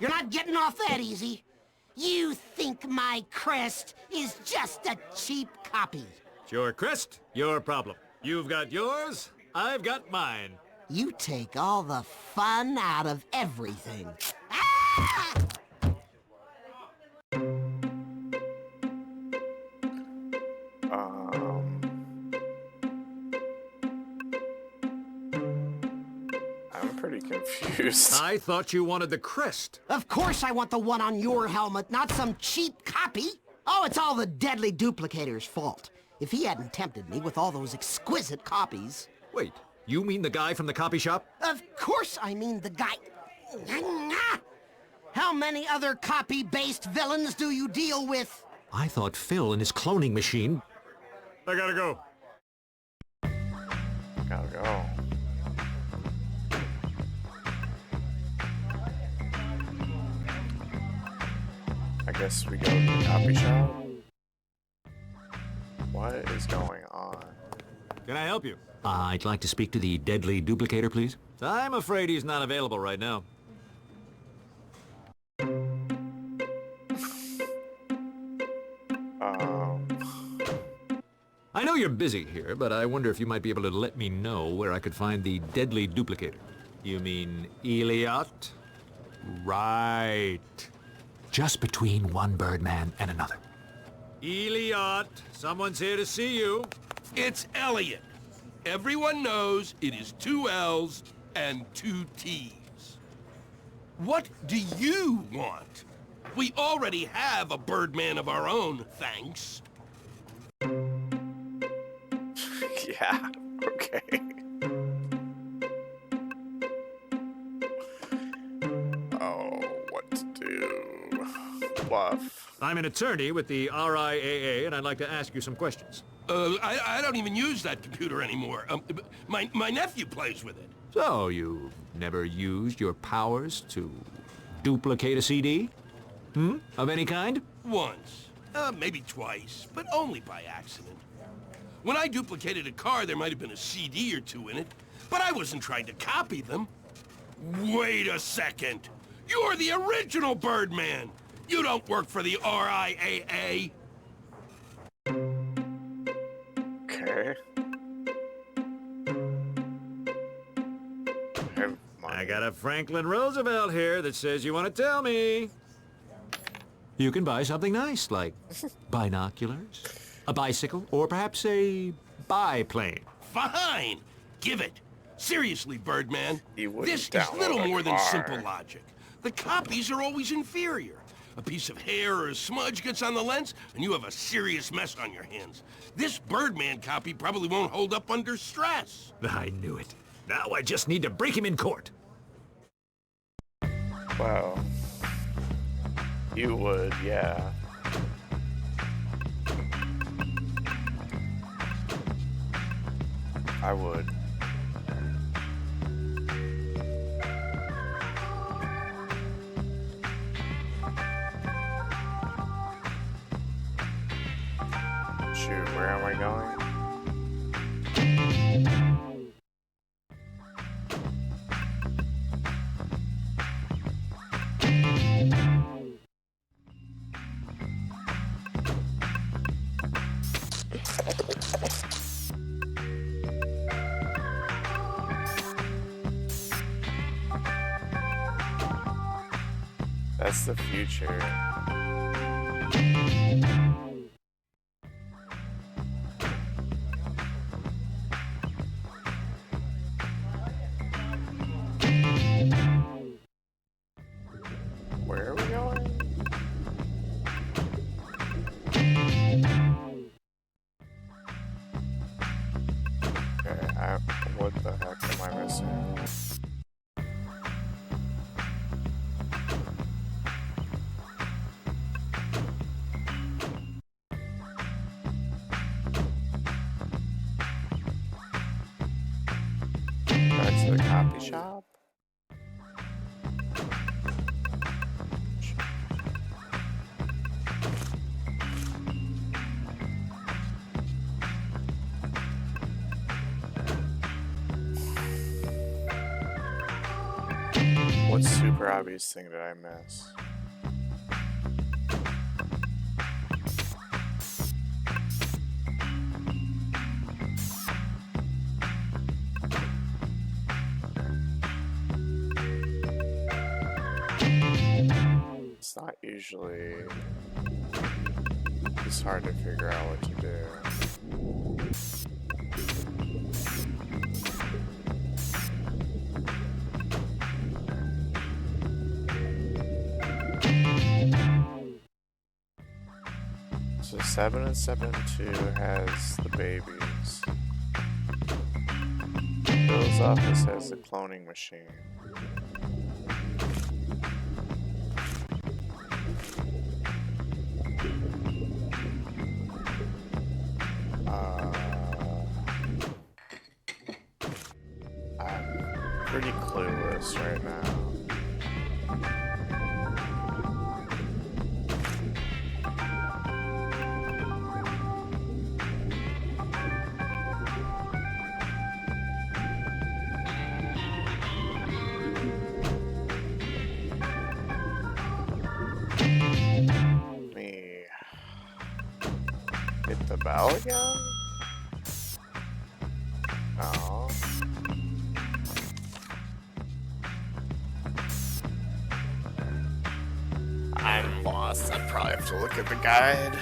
You're not getting off that easy. You think my crest is just a cheap copy. It's your crest, your problem. You've got yours, I've got mine. You take all the fun out of everything. I'm pretty confused. I thought you wanted the crest. Of course I want the one on your helmet, not some cheap copy. Oh, it's all the deadly duplicator's fault. If he hadn't tempted me with all those exquisite copies... Wait, you mean the guy from the copy shop? Of course I mean the guy... How many other copy-based villains do you deal with? I thought Phil and his cloning machine... I gotta go. Gotta go. I guess we go to the copy shop. What is going on? Can I help you? I'd like to speak to the deadly duplicator, please. I'm afraid he's not available right now. I know you're busy here, but I wonder if you might be able to let me know where I could find the deadly duplicator. You mean Elliot? Right. Just between one Birdman and another. Elliot, someone's here to see you. It's Elliot. Everyone knows it is 2 L's and 2 T's. What do you want? We already have a Birdman of our own, thanks. Yeah, okay. Oh, what to do? Bluff. I'm an attorney with the RIAA, and I'd like to ask you some questions. I don't even use that computer anymore. My nephew plays with it. So, you've never used your powers to duplicate a CD? Of any kind? Once. Maybe twice, but only by accident. When I duplicated a car, there might have been a CD or 2 in it, but I wasn't trying to copy them. Wait a second! You're the original Birdman! You don't work for the RIAA! Okay. I got a Franklin Roosevelt here that says you want to tell me. You can buy something nice, like binoculars, a bicycle, or perhaps a biplane. Fine! Give it! Seriously, Birdman, this is download little a more than car. simple logic. The copies are always inferior. A piece of hair or a smudge gets on the lens, and you have a serious mess on your hands. This Birdman copy probably won't hold up under stress. I knew it. Now I just need to break him in court. Well, you would, yeah. I would. Shoot, where am I going? That's the future. Where are we going? Okay, what the heck am I missing? Back to the copy shop? What super obvious thing did I miss? It's not usually it's hard to figure out what to do. So 7 and 7-2 has the babies. Bill's office has the cloning machine. I'm pretty clueless right now. Me hit the bell again? No. I'm lost. I probably have to look at the guide.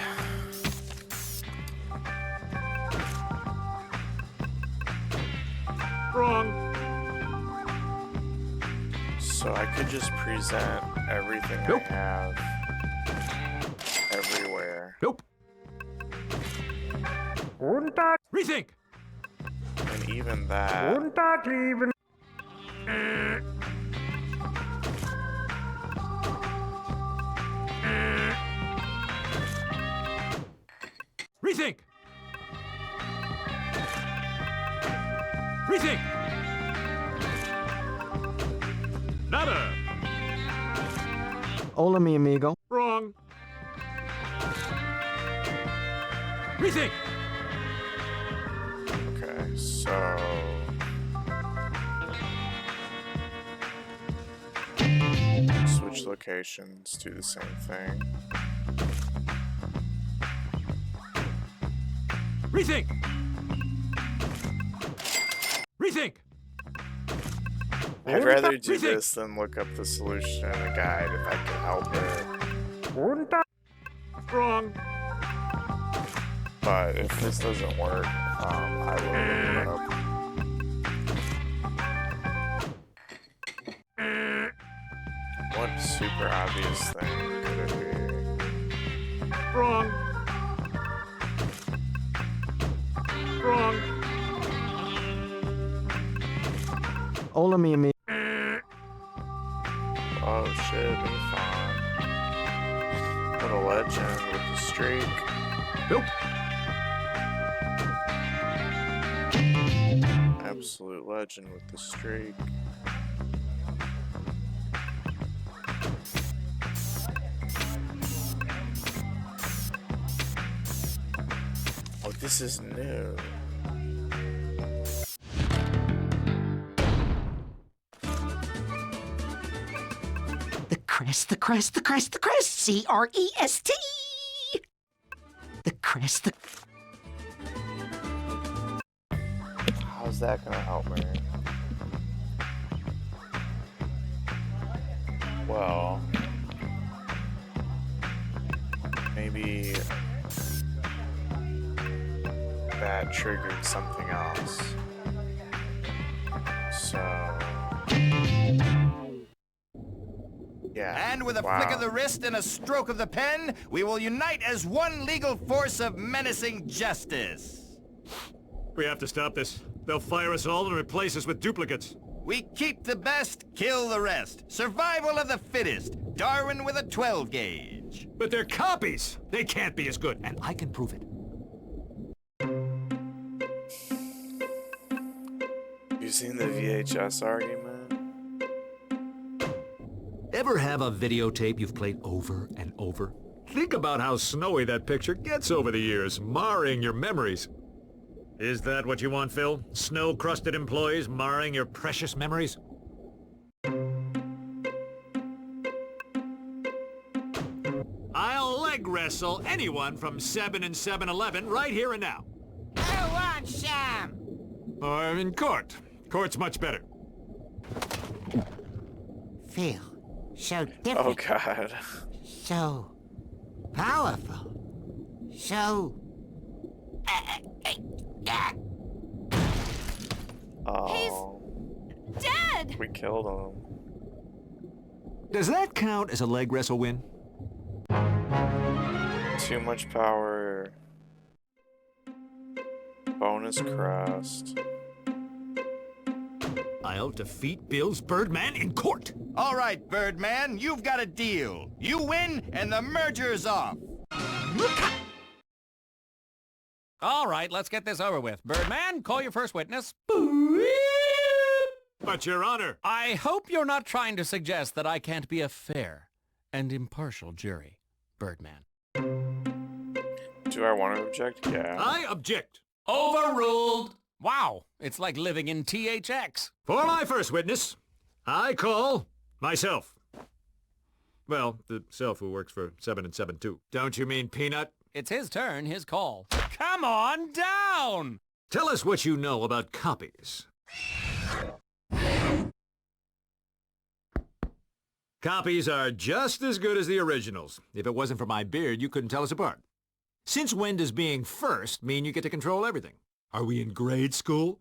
Wrong. So I could just present everything I have everywhere. Nope. Rethink. And even that. Rethink. Rethink. Nada. Hola, mi amigo. Wrong. Rethink. Okay, so switch locations, do the same thing. Rethink. Rethink. I'd rather do this than look up the solution in a guide if I can help it. Wrong. But if this doesn't work, I will look it up. What super obvious thing could it be? Wrong. Wrong. Hola, mi amigo. Oh shit, be fine. What a legend with the streak. Nope. Absolute legend with the streak. Oh, this is new. The crest, the crest, the crest, the crest. C-R-E-S-T. The crest, the... How's that gonna help me? Well, maybe that triggered something else. So, yeah. And with a flick of the wrist and a stroke of the pen, we will unite as one legal force of menacing justice. We have to stop this. They'll fire us all and replace us with duplicates. We keep the best, kill the rest. Survival of the fittest. Darwin with a 12 gauge. But they're copies. They can't be as good, and I can prove it. You seen the VHS argument? Ever have a videotape you've played over and over? Think about how snowy that picture gets over the years, marring your memories. Is that what you want, Phil? Snow-crusted employees marring your precious memories? I'll leg wrestle anyone from 7 and 7-Eleven right here and now. Who wants some? Or in court. Court's much better. Phil, so different. Oh god. So powerful. So... Oh. Dead! We killed him. Does that count as a leg wrestle win? Too much power. Bonus crest. I'll defeat Bill's Birdman in court. All right, Birdman, you've got a deal. You win, and the merger's off. All right, let's get this over with. Birdman, call your first witness. But, Your Honor... I hope you're not trying to suggest that I can't be a fair and impartial jury, Birdman. Do I want to object? Yeah. I object. Overruled. Wow, it's like living in THX. For my first witness, I call myself. Well, the self who works for 7 and 7 too. Don't you mean Peanut? It's his turn, his call. Come on down! Tell us what you know about copies. Copies are just as good as the originals. If it wasn't for my beard, you couldn't tell us apart. Since when does being first mean you get to control everything? Are we in grade school?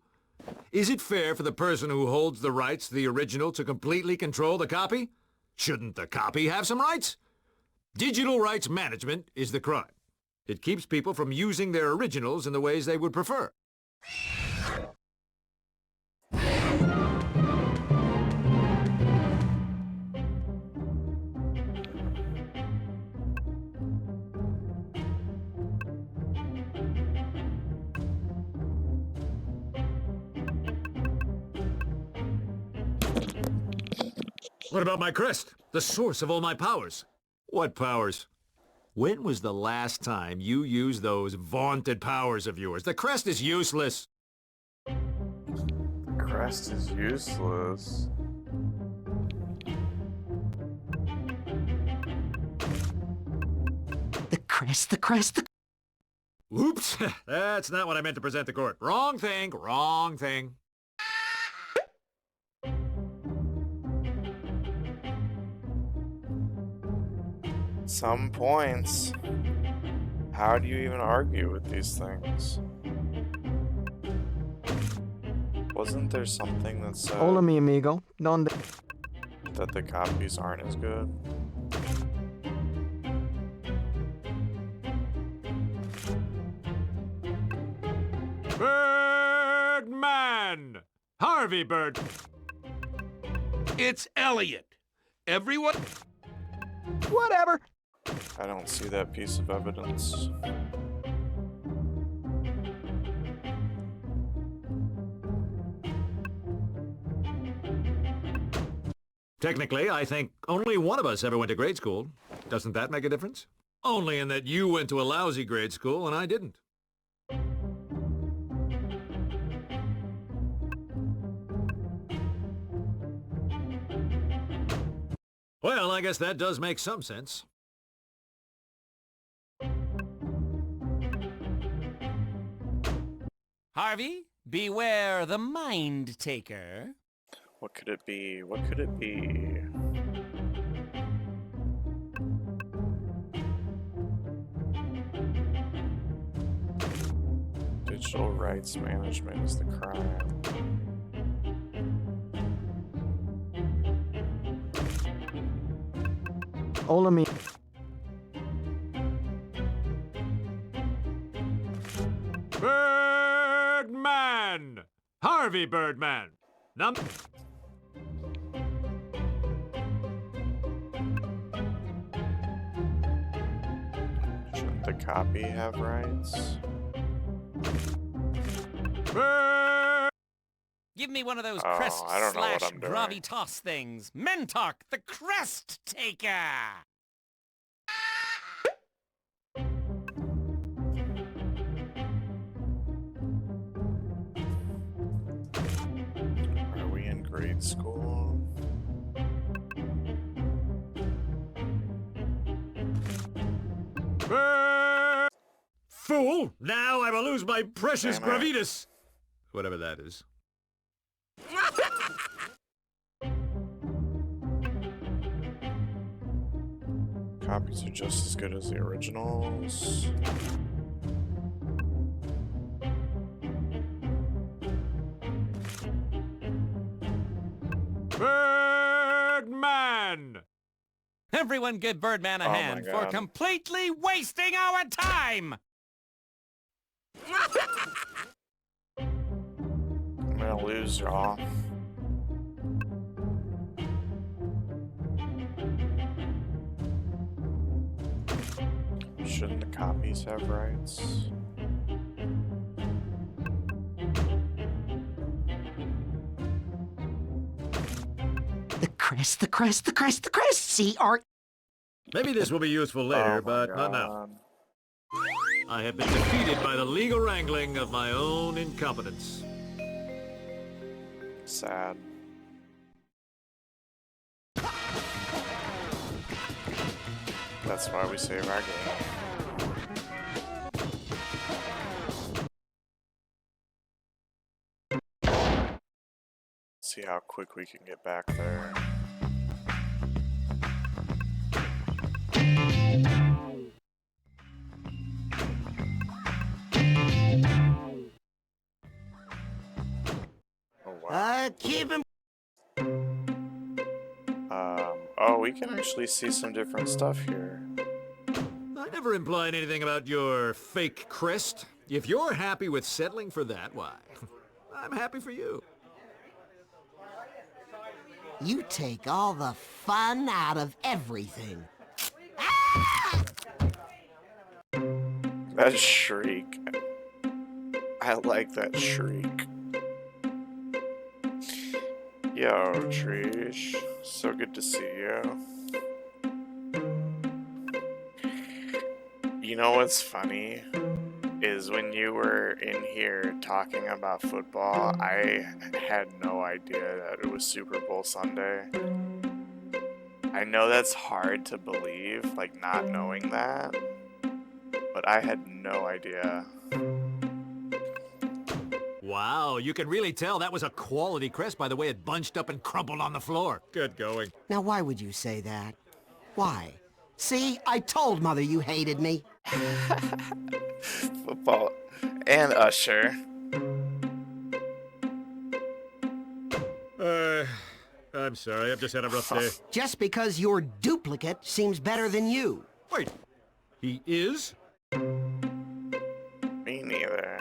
Is it fair for the person who holds the rights to the original to completely control the copy? Shouldn't the copy have some rights? Digital rights management is the crime. It keeps people from using their originals in the ways they would prefer. What about my crest? The source of all my powers. What powers? When was the last time you used those vaunted powers of yours? The crest is useless. The crest is useless. The crest, the crest, the... Oops, that's not what I meant to present to court. Wrong thing, wrong thing. Some points. How do you even argue with these things? Wasn't there something that said Hola, mi amigo. Donde? that the copies aren't as good? Birdman! Harvey Bird. It's Elliot. Everyone... Whatever. I don't see that piece of evidence. Technically, I think only one of us ever went to grade school. Doesn't that make a difference? Only in that you went to a lousy grade school and I didn't. Well, I guess that does make some sense. Harvey, beware the mind taker. What could it be? What could it be? Digital rights management is the crime. Hola, mi... Birdman! Harvey Birdman! Shouldn't the copy have rights? Give me one of those Oh, crest I don't know what slash I'm doing. gravitas things. Mentok, the crest taker! Are we in grade school? Fool! Now I will lose my precious Damn it. gravitas! Whatever that is. Copies are just as good as the originals. Birdman! Everyone give Birdman a Oh my hand for God. completely wasting our time! I'm gonna lose, y'all. Shouldn't the copies have rights? The crest, the crest, the crest, the crest! See, Art... Maybe this will be useful later, Oh my but not now. God. I have been defeated by the legal wrangling of my own incompetence. Sad. That's why we save our game. See how quick we can get back there. keep him... Oh, we can actually see some different stuff here. I never implied anything about your fake crest. If you're happy with settling for that, why, I'm happy for you. You take all the fun out of everything. That shriek. I like that shriek. Yo, Trish. So good to see you. You know what's funny? Is when you were in here talking about football, I had no idea that it was Super Bowl Sunday. I know that's hard to believe, like not knowing that, but I had no idea. Wow, you can really tell that was a quality crest by the way it bunched up and crumpled on the floor. Good going. Now, why would you say that? Why? See, I told Mother you hated me. Football and Usher. I'm sorry, I've just had a rough day. Just because your duplicate seems better than you. Wait, he is? Me neither.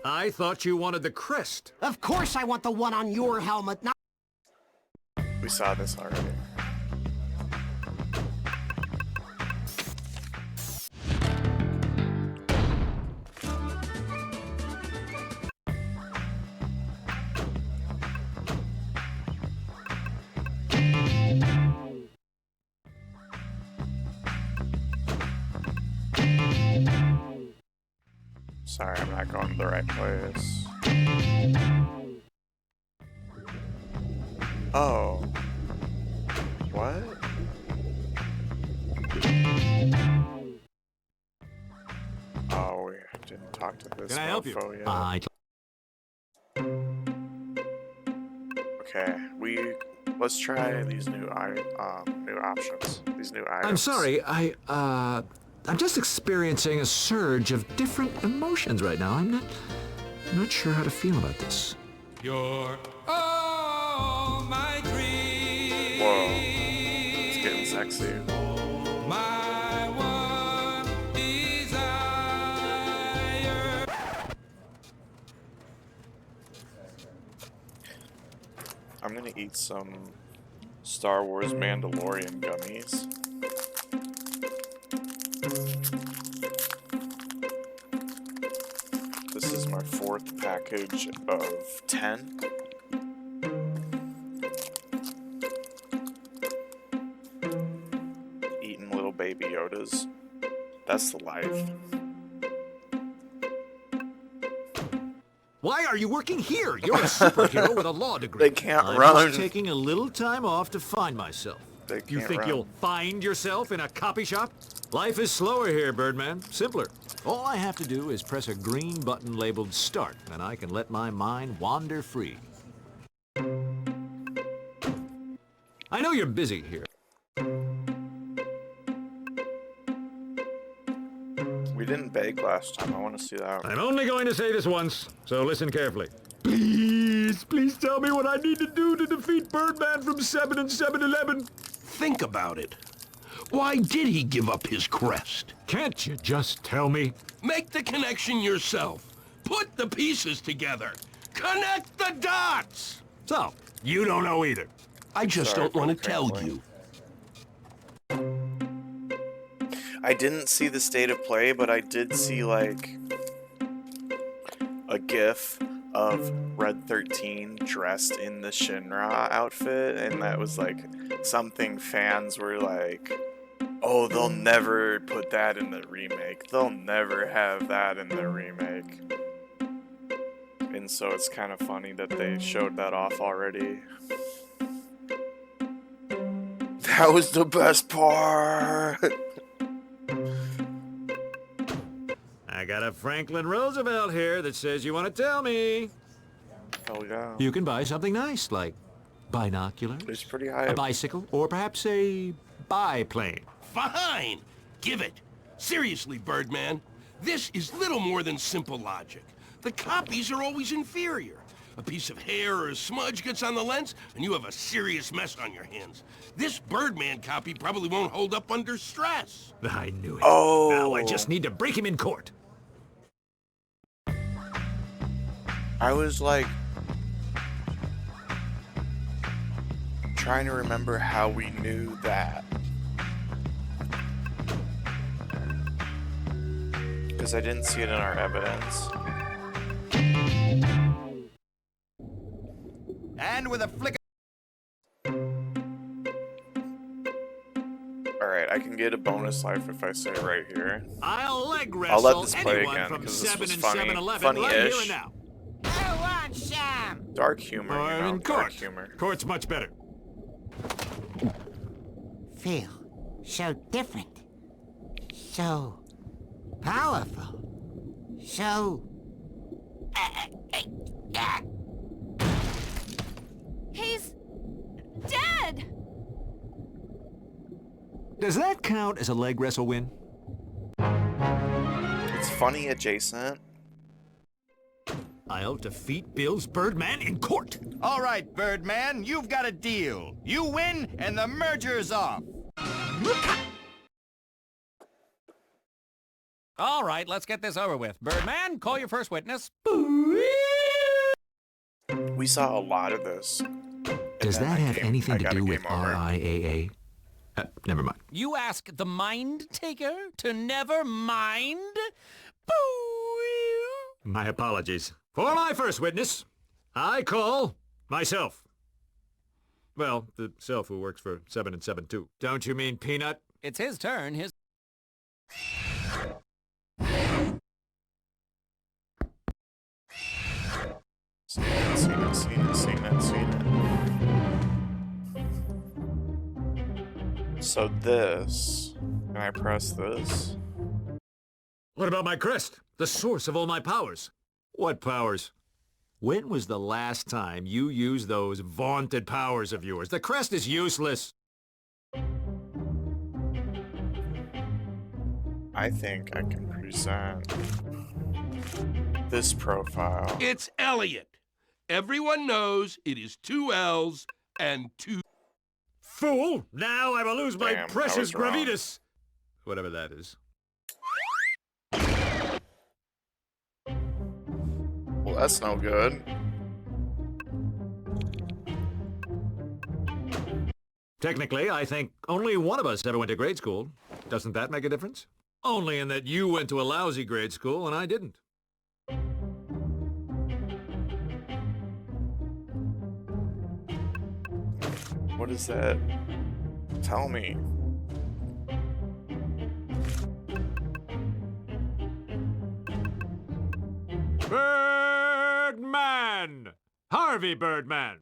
I thought you wanted the crest. Of course I want the one on your helmet, not... We saw this already. Sorry, I'm not going to the right place. Oh. What? Oh, we didn't talk to this Can I help you? yet. Okay, let's try these new options. These new items. I'm sorry, I'm just experiencing a surge of different emotions right now. I'm not sure how to feel about this. You're all my dreams. Whoa, it's getting sexy. My one desire. I'm gonna eat some Star Wars Mandalorian gummies. This is my 4th package of 10. Eating little baby Yodas. That's the life. Why are you working here? You're a superhero with a law degree. They can't I'm run. just taking a little time off to find myself. They You can't think run. you'll find yourself in a copy shop? Life is slower here, Birdman. Simpler. All I have to do is press a green button labeled Start, and I can let my mind wander free. I know you're busy here. We didn't beg last time. I want to see that. I'm only going to say this once, so listen carefully. Please tell me what I need to do to defeat Birdman from 7 and 7-Eleven. Think about it. Why did he give up his crest? Can't you just tell me? Make the connection yourself. Put the pieces together. Connect the dots. So, you don't know either. I just Sorry don't want to for tell rambling. you. I didn't see the state of play, but I did see, like, a GIF of Red 13 dressed in the Shinra outfit, and that was, like, something fans were like, oh, they'll never put that in the remake. They'll never have that in the remake. And so it's kind of funny that they showed that off already. That was the best part! I got a Franklin Roosevelt here that says you want to tell me. Hell yeah. You can buy something nice, like binoculars, It's pretty high a up. bicycle, or perhaps a biplane. Fine. Give it. Seriously, Birdman. This is little more than simple logic. The copies are always inferior. A piece of hair or a smudge gets on the lens, and you have a serious mess on your hands. This Birdman copy probably won't hold up under stress. I knew it. Oh. Now I just need to break him in court. I was like trying to remember how we knew that. Because I didn't see it in our evidence. And with a flick Alright, I can get a bonus life if I say it right here. I'll leg I'll let wrestle this play anyone again from because this 7 was and funny, 7-Eleven right here and funny-ish. now. Who wants some? Dark humor, you I'm know, in dark court. humor. Court's much better. Feel so different. So powerful. So... He's dead! Does that count as a leg wrestle win? It's funny adjacent. I'll defeat Bill's Birdman in court. All right, Birdman, you've got a deal. You win, and the merger's off. All right, let's get this over with. Birdman, call your first witness. We saw a lot of this. Does that have anything to do with game over. RIAA? Never mind. You ask the mind taker to never mind? My apologies. For my first witness, I call myself. Well, the self who works for 7 and 7 too. Don't you mean Peanut? It's his turn. His... Seen it. So this, can I press this? What about my crest? The source of all my powers. What powers? When was the last time you used those vaunted powers of yours? The crest is useless. I think I can present this profile. It's Elliot. Everyone knows it is 2 L's and 2... Fool! Now I will lose my Damn, I precious was wrong. gravitas. Whatever that is. Well, that's no good. Technically, I think only one of us ever went to grade school. Doesn't that make a difference? Only in that you went to a lousy grade school and I didn't. What is that? Tell me. Birdman! Harvey Birdman!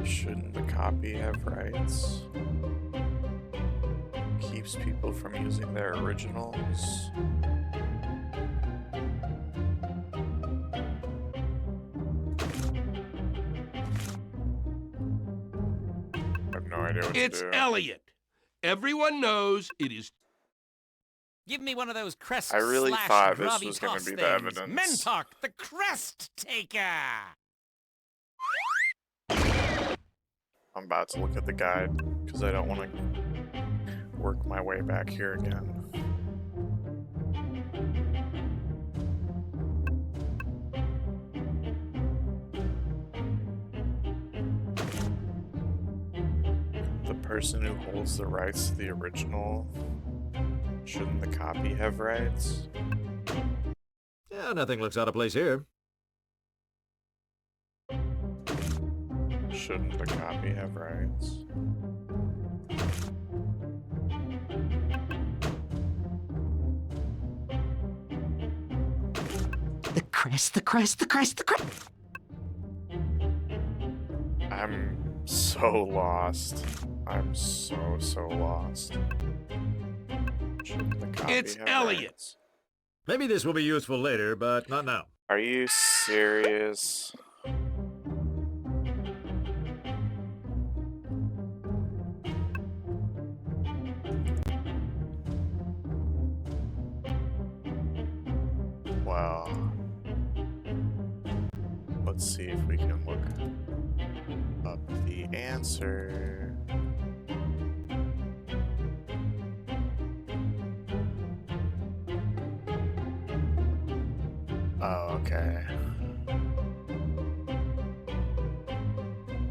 Shouldn't the copy have rights? Keeps people from using their originals. I have no idea what It's to do. Elliot. Everyone knows it is... Give me one of those crest I really slash thought this gravitas was going to be the things. evidence. Mentalk, the crest taker! I'm about to look at the guide because I don't want to work my way back here again. The person who holds the rights to the original, shouldn't the copy have rights? Yeah, nothing looks out of place here. Shouldn't the copy have rights? The crest, the crest, the crest, the crest. I'm so lost. I'm so lost. Shouldn't the copy It's have Elliot. rights? Maybe this will be useful later, but not now. Are you serious? Well, let's see if we can look up the answer. Oh, okay.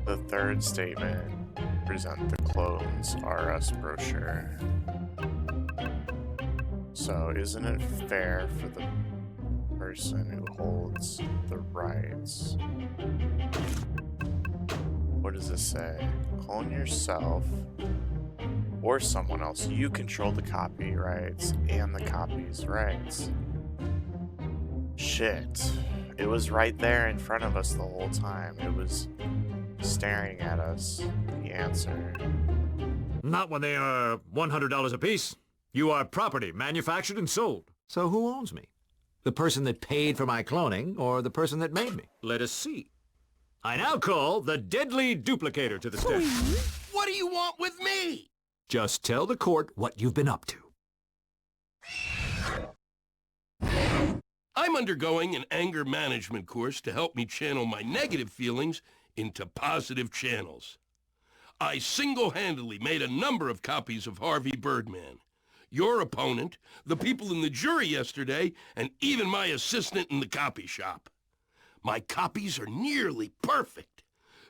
The third statement, present the clones RS brochure. So isn't it fair for the person who holds the rights? What does this say? Clone yourself or someone else. You control the copyrights and the copy's rights. Shit. It was right there in front of us the whole time. It was staring at us. The answer. Not when they are $100 apiece. You are property, manufactured and sold. So who owns me? The person that paid for my cloning, or the person that made me? Let us see. I now call the deadly duplicator to the stand. What do you want with me? Just tell the court what you've been up to. I'm undergoing an anger management course to help me channel my negative feelings into positive channels. I single-handedly made a number of copies of Harvey Birdman. Your opponent, the people in the jury yesterday, and even my assistant in the copy shop. My copies are nearly perfect.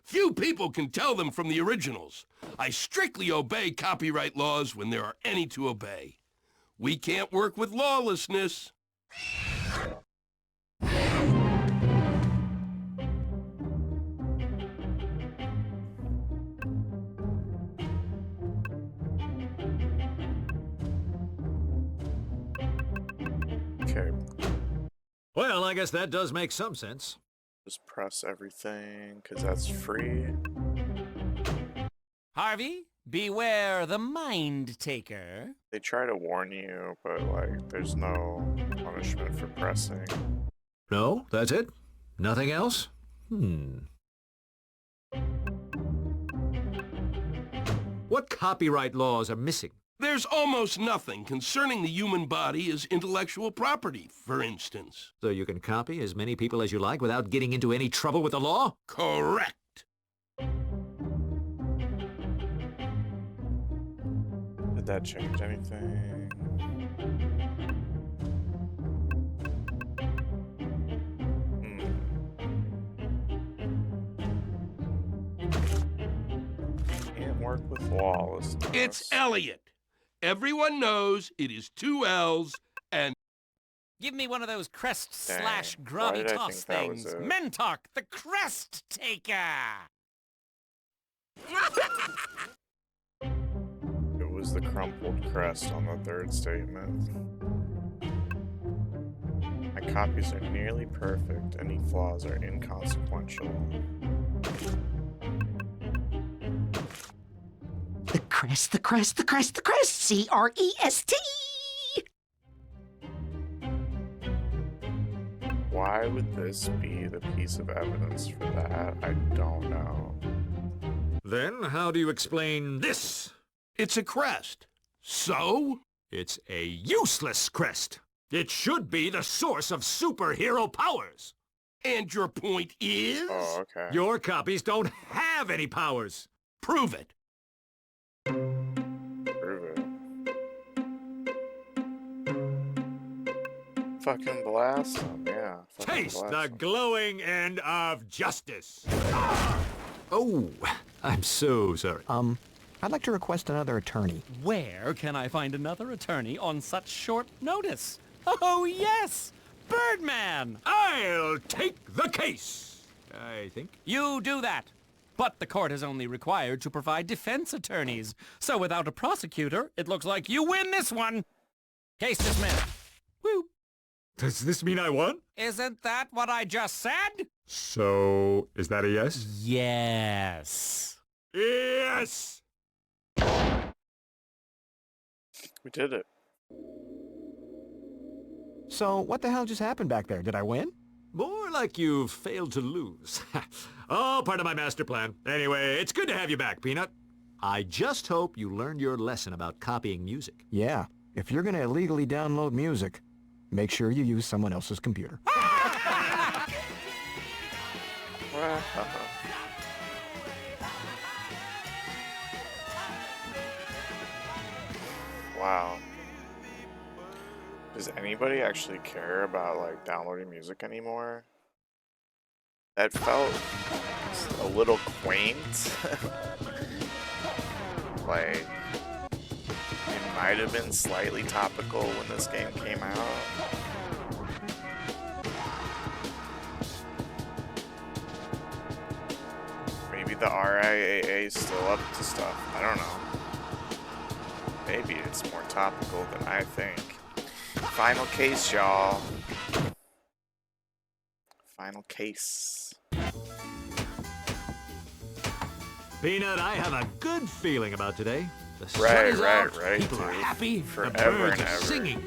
Few people can tell them from the originals. I strictly obey copyright laws when there are any to obey. We can't work with lawlessness. Okay. Well, I guess that does make some sense. Just press everything, because that's free. Harvey, beware the mind taker. They try to warn you, but, like, there's no punishment for pressing. No, that's it? Nothing else? What copyright laws are missing? There's almost nothing concerning the human body as intellectual property, for instance. So you can copy as many people as you like without getting into any trouble with the law? Correct. Did that change anything? Can't work with lawlessness. It's Elliot. Everyone knows it is 2 L's and... Give me one of those crest Dang, slash why grubby did I toss think that was things. it? Mentalk, the crest taker. It was the crumpled crest on the third statement. My copies are nearly perfect. Any flaws are inconsequential. The crest, the crest, the crest, the crest, C-R-E-S-T! Why would this be the piece of evidence for that? I don't know. Then how do you explain this? It's a crest. So? It's a useless crest. It should be the source of superhero powers. And your point is? Oh, okay. Your copies don't have any powers. Prove it. Prove it. Fucking blast them, yeah. Fucking Taste blast the 'em. glowing end of justice. Oh, I'm so sorry. I'd like to request another attorney. Where can I find another attorney on such short notice? Oh, yes! Birdman! I'll take the case, I think. You do that. But the court is only required to provide defense attorneys. So without a prosecutor, it looks like you win this one. Case dismissed. Woo. Does this mean I won? Isn't that what I just said? So, is that a yes? Yes. Yes! We did it. So, what the hell just happened back there? Did I win? More like you failed to lose. Oh, part of my master plan. Anyway, it's good to have you back, Peanut. I just hope you learned your lesson about copying music. Yeah. If you're gonna illegally download music, Make sure you use someone else's computer. Wow. Does anybody actually care about like downloading music anymore? That felt a little quaint. Like, it might have been slightly topical when this game came out. Maybe the RIAA is still up to stuff. I don't know. Maybe it's more topical than I think. Final case, y'all. Final case. Peanut, I have a good feeling about today. The sun Right, is out, right, people are dude. happy, Forever the birds and are ever. singing.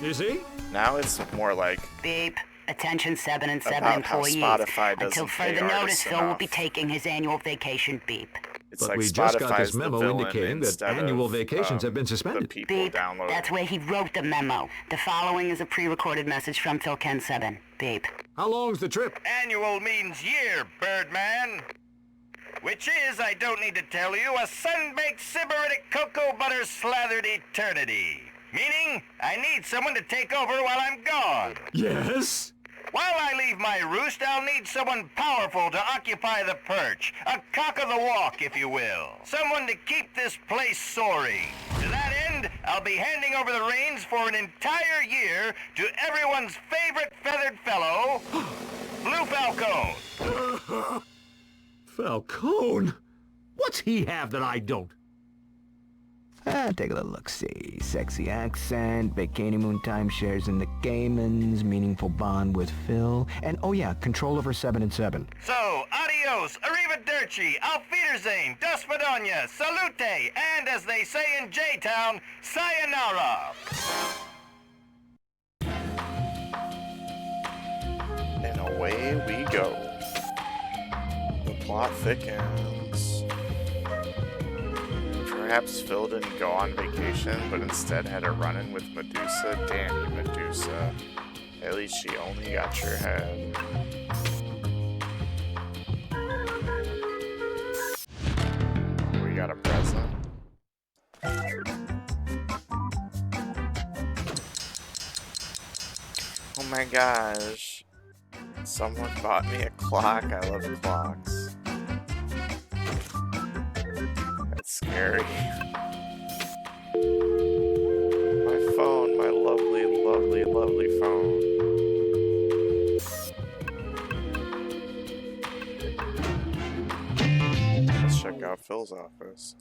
You see? Now it's more like Beep. Attention 7 and 7 about how employees. Spotify doesn't Until pay further notice, artists Phil will enough. be taking his annual vacation. Beep. It's But like we just got Spotify's this the memo villain indicating that instead annual of, vacations have been the suspended. people Beep. downloading. That's where he wrote the memo. The following is a pre-recorded message from Phil Ken 7. Beep. How long's the trip? Annual means year, Birdman. Which is, I don't need to tell you, a sun-baked sybaritic cocoa butter slathered eternity. Meaning, I need someone to take over while I'm gone. Yes? While I leave my roost, I'll need someone powerful to occupy the perch. A cock of the walk, if you will. Someone to keep this place soaring. To that end, I'll be handing over the reins for an entire year to everyone's favorite feathered fellow, Blue Falcone. Falcone? What's he have that I don't? Take a little look-see. Sexy accent, bikini moon timeshares in the Caymans, meaningful bond with Phil, and oh yeah, control over 7 and 7. So, adios, arrivederci, auf Wiedersehen, dos Vidania, salute, and as they say in J-Town, sayonara. And away we go. The plot thickens. Perhaps Phil didn't go on vacation, but instead had a run-in with Medusa. Damn you, Medusa. At least she only got your head. We got a present. Oh my gosh. Someone bought me a clock. I love clocks. That's scary. My phone, my lovely, lovely, lovely phone. Let's check out Phil's office.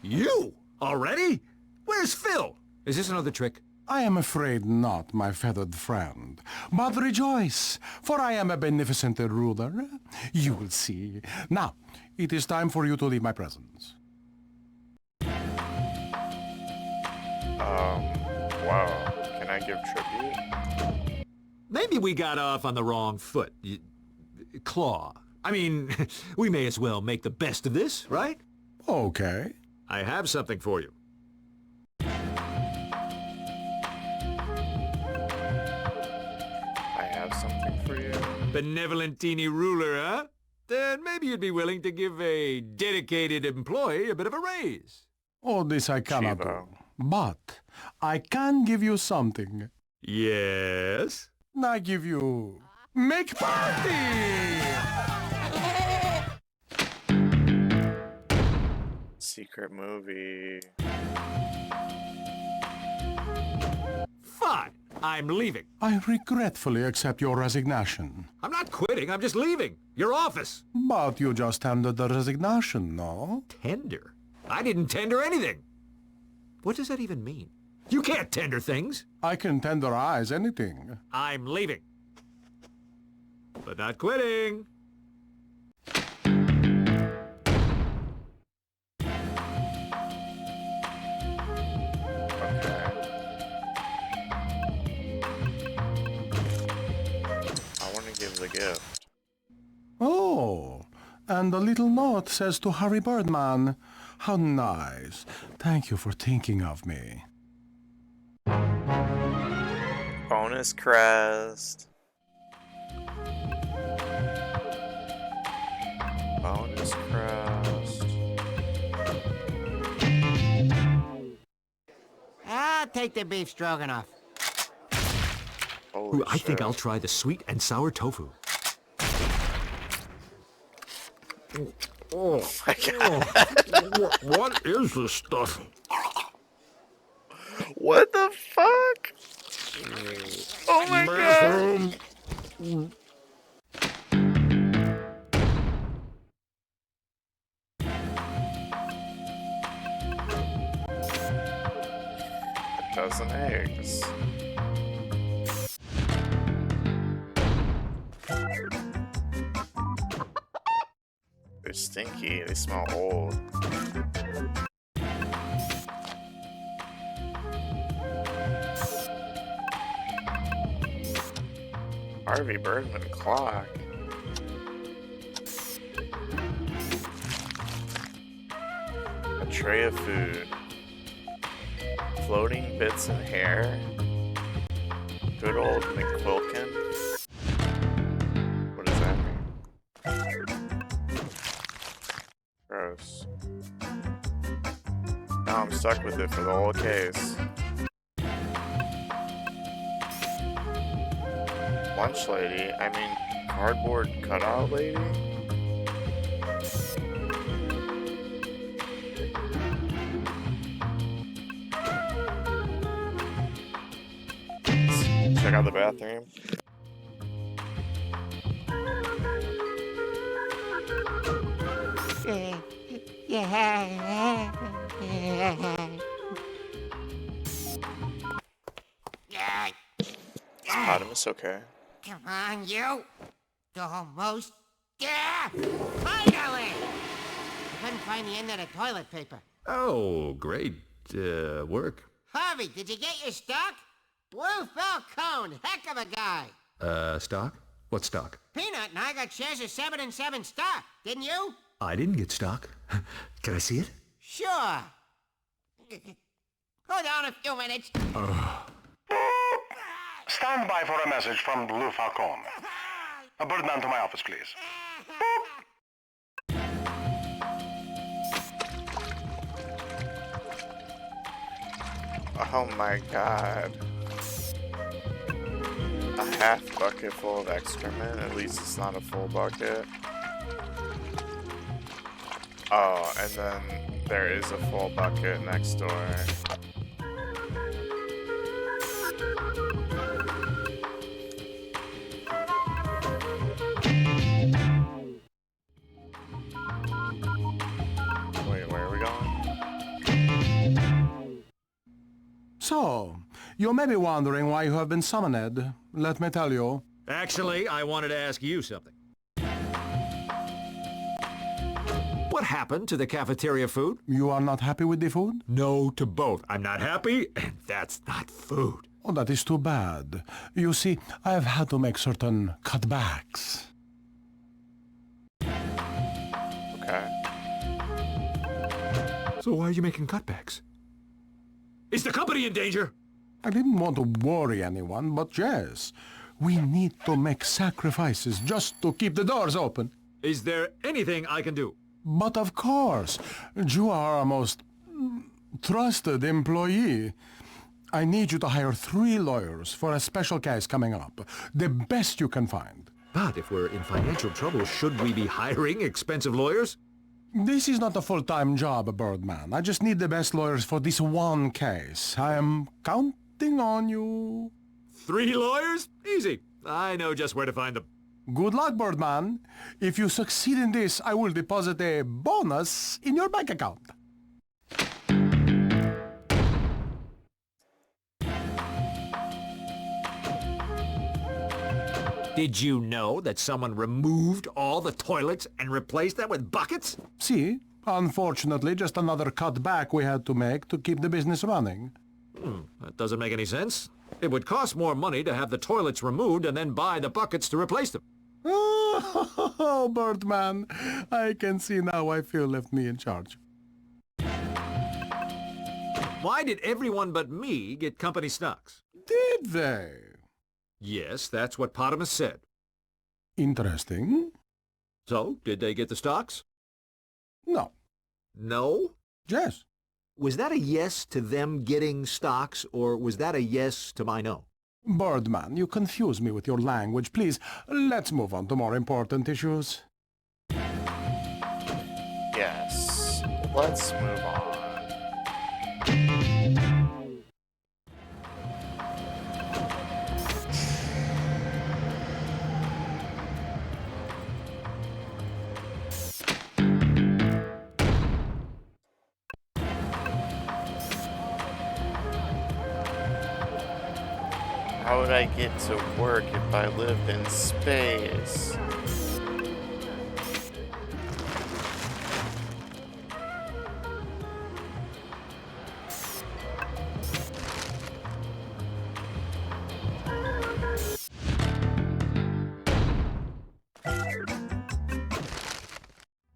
You? Already? Where's Phil? Is this another trick? I am afraid not, my feathered friend. But rejoice, for I am a beneficent ruler. You will see. Now, it is time for you to leave my presence. Wow. Can I give tribute? Maybe we got off on the wrong foot. Claw. I mean, we may as well make the best of this, right? Okay. I have something for you. I have something for you. Benevolent teeny ruler, huh? Then maybe you'd be willing to give a dedicated employee a bit of a raise. Oh, this I cannot do. But I can give you something. Yes? I give you... Make party! Secret movie. Fine. I'm leaving. I regretfully accept your resignation. I'm not quitting. I'm just leaving. Your office. But you just tendered the resignation, no? Tender? I didn't tender anything. What does that even mean? You can't tender things. I can tenderize anything. I'm leaving. But not quitting. The gift. Oh, and the little note says to Harvey Birdman, How nice. Thank you for thinking of me. Bonus crest. Bonus crest. I'll take the beef stroganoff. Ooh, I think I'll try the sweet and sour tofu. Oh my God. What is this stuff? What the fuck? Oh my God. A dozen eggs. They're stinky. They smell old. Harvey Birdman clock. A tray of food. Floating bits and hair. Good old McQuilkin. What does that mean? Gross. Now I'm stuck with it for the whole case. Lunch lady? I mean, cardboard cutout lady? Let's check out the bathroom. Is Potamus okay? Come on, you. Almost there. Finally! I couldn't find the end of the toilet paper. Oh, great work. Harvey, did you get your stock? Blue Falcone, heck of a guy. Stock? What stock? Peanut and I got shares of 7 and 7 stock, didn't you? I didn't get stock. Can I see it? Sure. Hold on a few minutes. Stand by for a message from Blue Falcone. A Birdman to my office, please. Oh my God. A half bucket full of excrement? At least it's not a full bucket. Oh, and then there is a full bucket next door. Wait, where are we going? So, you may be wondering why you have been summoned. Let me tell you. Actually, I wanted to ask you something. What happened to the cafeteria food? You are not happy with the food? No to both. I'm not happy, and that's not food. Oh, that is too bad. You see, I have had to make certain cutbacks. Okay. So why are you making cutbacks? Is the company in danger? I didn't want to worry anyone, but yes, we need to make sacrifices just to keep the doors open. Is there anything I can do? But of course, you are a most trusted employee. I need you to hire 3 lawyers for a special case coming up. The best you can find. But if we're in financial trouble, should we be hiring expensive lawyers? This is not a full-time job, Birdman. I just need the best lawyers for this one case. I am counting on you. 3 lawyers? Easy. I know just where to find them. Good luck, Birdman. If you succeed in this, I will deposit a bonus in your bank account. Did you know that someone removed all the toilets and replaced them with buckets? See, unfortunately, just another cutback we had to make to keep the business running. That doesn't make any sense. It would cost more money to have the toilets removed and then buy the buckets to replace them. Oh, Birdman, I can see now why Phil left me in charge. Why did everyone but me get company stocks? Did they? Yes, that's what Potamus said. Interesting. So, did they get the stocks? No. No? Yes. Was that a yes to them getting stocks, or was that a yes to my no? Birdman, you confuse me with your language. Please, let's move on to more important issues. Yes. Let's move on. How would I get to work if I lived in space?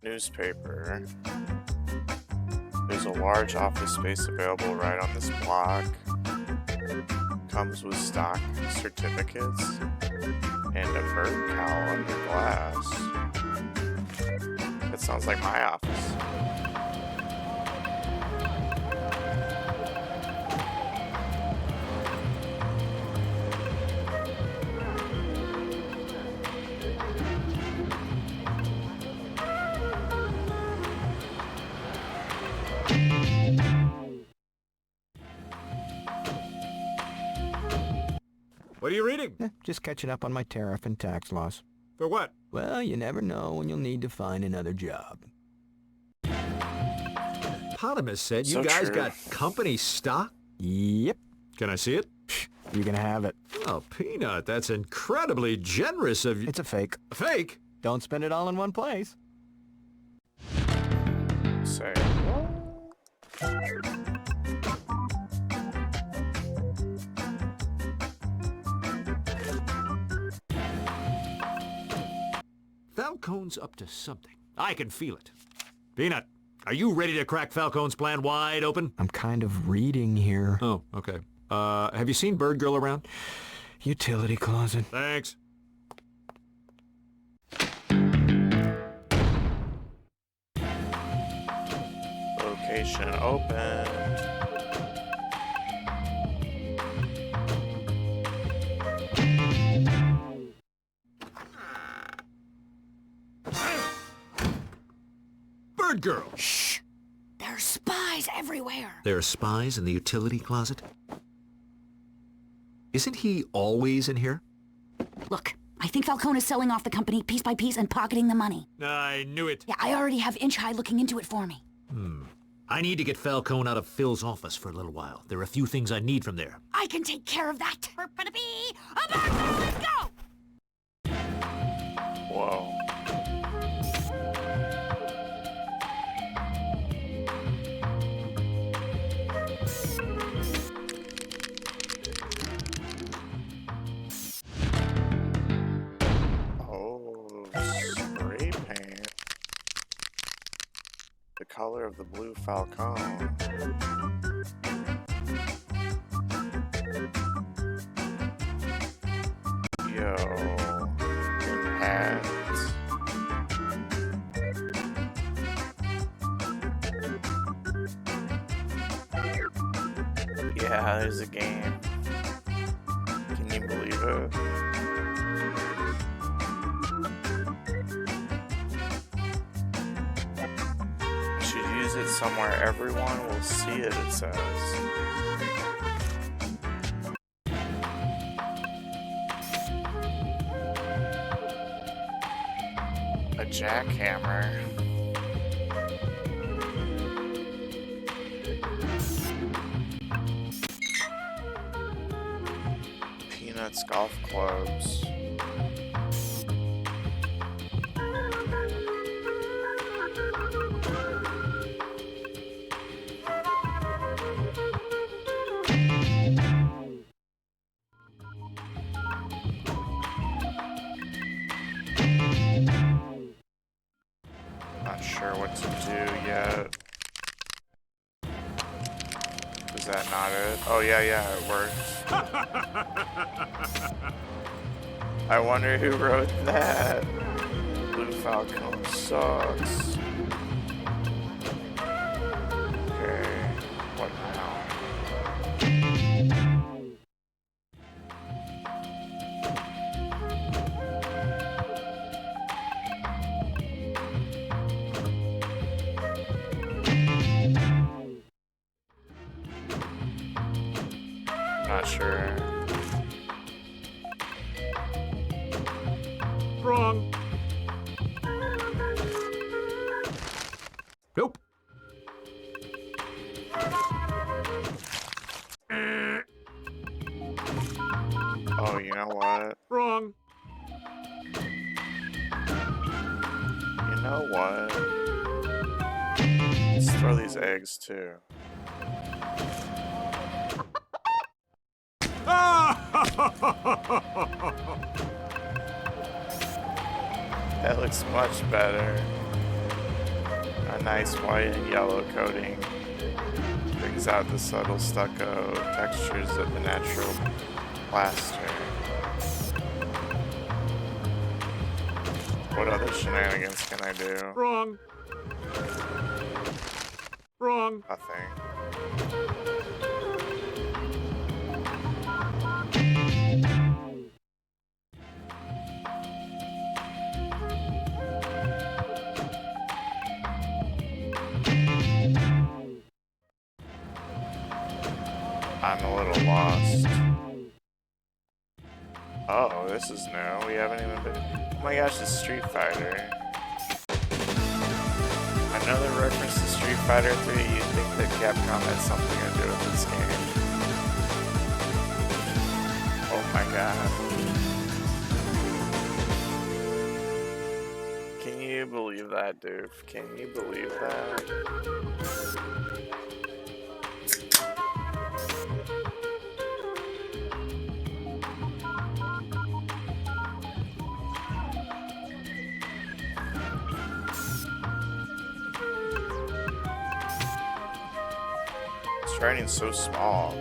Newspaper. There's a large office space available right on this block. Comes with stock certificates and a bird cow under glass. That sounds like my office. What are you reading? Just catching up on my tariff and tax laws. For what? Well, you never know when you'll need to find another job. Potamus said you So guys true. got company stock? Yep. Can I see it? You can have it. Oh, Peanut, that's incredibly generous of you. It's a fake. A fake? Don't spend it all in one place. Say Falcone's up to something. I can feel it. Peanut, are you ready to crack Falcone's plan wide open? I'm kind of reading here. Oh, okay. Have you seen Bird Girl around? Utility closet. Thanks. location open. Bird Girl! Shh! There are spies everywhere. There are spies in the utility closet? Isn't he always in here? Look, I think Falcone is selling off the company piece by piece and pocketing the money. I knew it. Yeah, I already have Inch High looking into it for me. I need to get Falcone out of Phil's office for a little while. There are a few things I need from there. I can take care of that. Let's go! Whoa. Oh, spray paint. The color of the blue Falcone. Yo, impact. Yeah, there's a game. Can you believe it? I should use it somewhere everyone will see it, it says. A jackhammer. Peanuts golf clubs. Not sure what to do yet. Is that not it? Oh, yeah, it works. I wonder who wrote that. Blue Falcon sucks. Okay, what now? Not sure. Wrong. Nope. Oh, you know what? Wrong. You know what? Let's throw these eggs too. That looks much better. A nice white and yellow coating brings out the subtle stucco textures of the natural plaster. What other shenanigans can I do? Wrong. Wrong. Nothing. I'm a little lost. Oh, this is new. We haven't even been... Oh my gosh, it's Street Fighter. Another reference to Street Fighter 3. You'd think that Capcom had something to do with this game. Oh my god. Can you believe that, dude? Can you believe that? Writing's so small.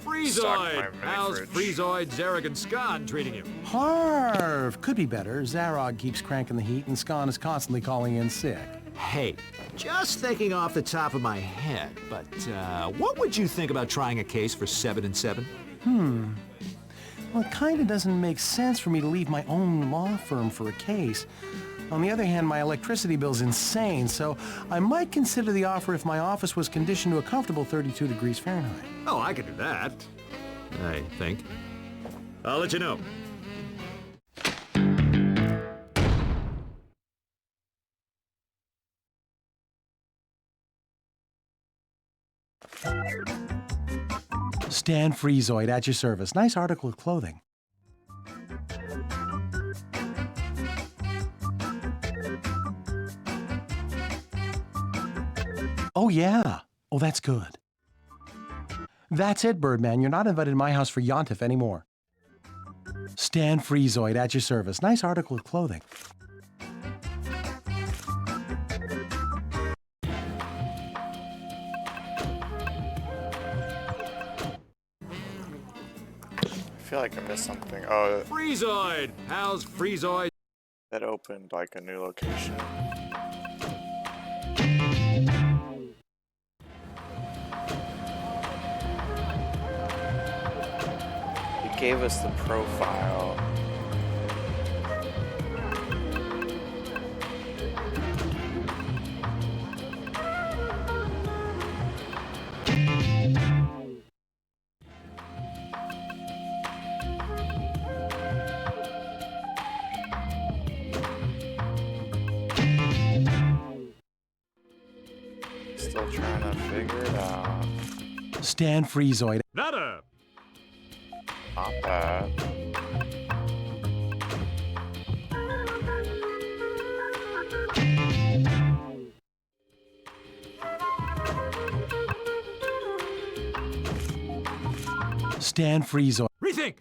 Freezoid! How's Freezoid, Zarog, and Scon treating you? Harv! Could be better. Zarog keeps cranking the heat, and Scon is constantly calling in sick. Hey, just thinking off the top of my head, but what would you think about trying a case for 7 and 7? Well, it kind of doesn't make sense for me to leave my own law firm for a case. On the other hand, my electricity bill's insane, so I might consider the offer if my office was conditioned to a comfortable 32 degrees Fahrenheit. Oh, I could do that. I think. I'll let you know. Stan Freezoid at your service. Nice article of clothing. Oh, yeah. Oh, that's good. That's it, Birdman. You're not invited to my house for Yontif anymore. Stan Freezoid at your service. Nice article of clothing. I feel like I missed something. Oh, Freezoid! How's Freezoid? That opened like a new location. He gave us the profile. Still trying to figure it out. Stan Freezoid. Nada! Not bad. understand, Friezo? Rethink!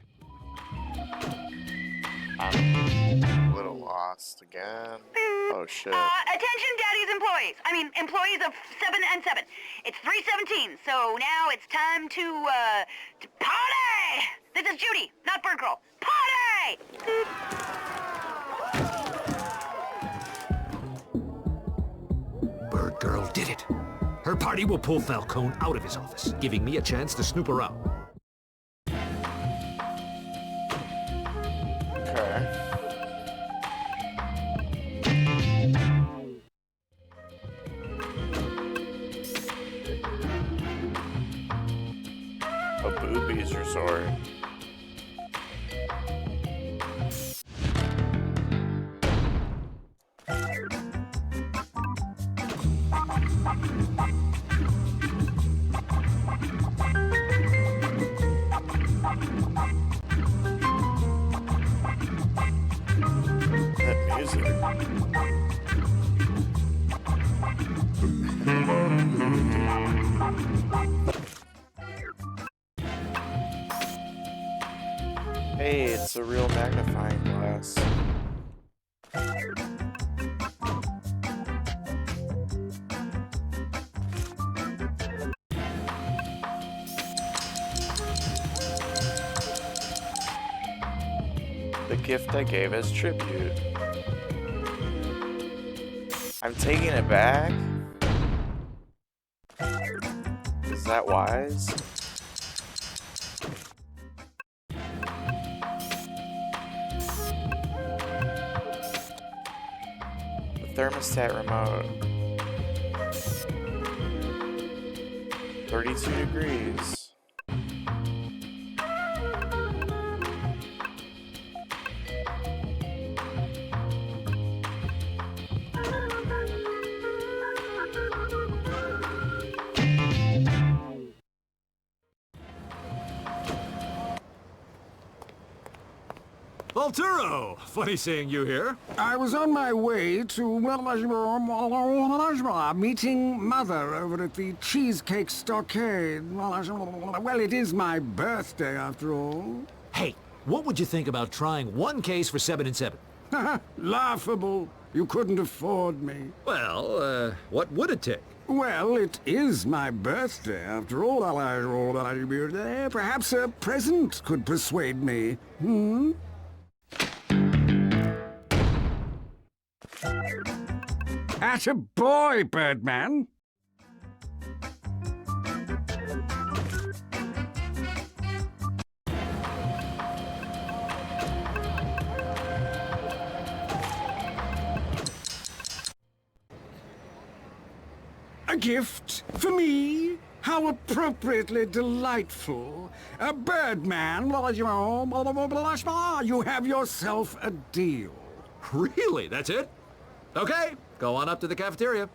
I'm a little lost again. Oh shit. Attention, Daddy's employees. I mean, employees of 7 and 7. It's 3:17, so now it's time to party! This is Judy, not Bird Girl. Party! Bird Girl did it. Her party will pull Falcone out of his office, giving me a chance to snoop around. Okay. A boobies resort. That music. Hey, it's a real magnifying glass. The gift I gave as tribute. I'm taking it back? Is that wise? The thermostat remote. 32 degrees. Volturo! Funny seeing you here. I was on my way to meeting Mother over at the Cheesecake Stockade. Well, it is my birthday after all. Hey, what would you think about trying one case for 7 and 7? Laughable. You couldn't afford me. Well, what would it take? Well, it is my birthday after all. Perhaps a present could persuade me. Hmm? Atta boy, Birdman. A gift for me? How appropriately delightful. A Birdman, you have yourself a deal. Really? That's it? Okay, go on up to the cafeteria.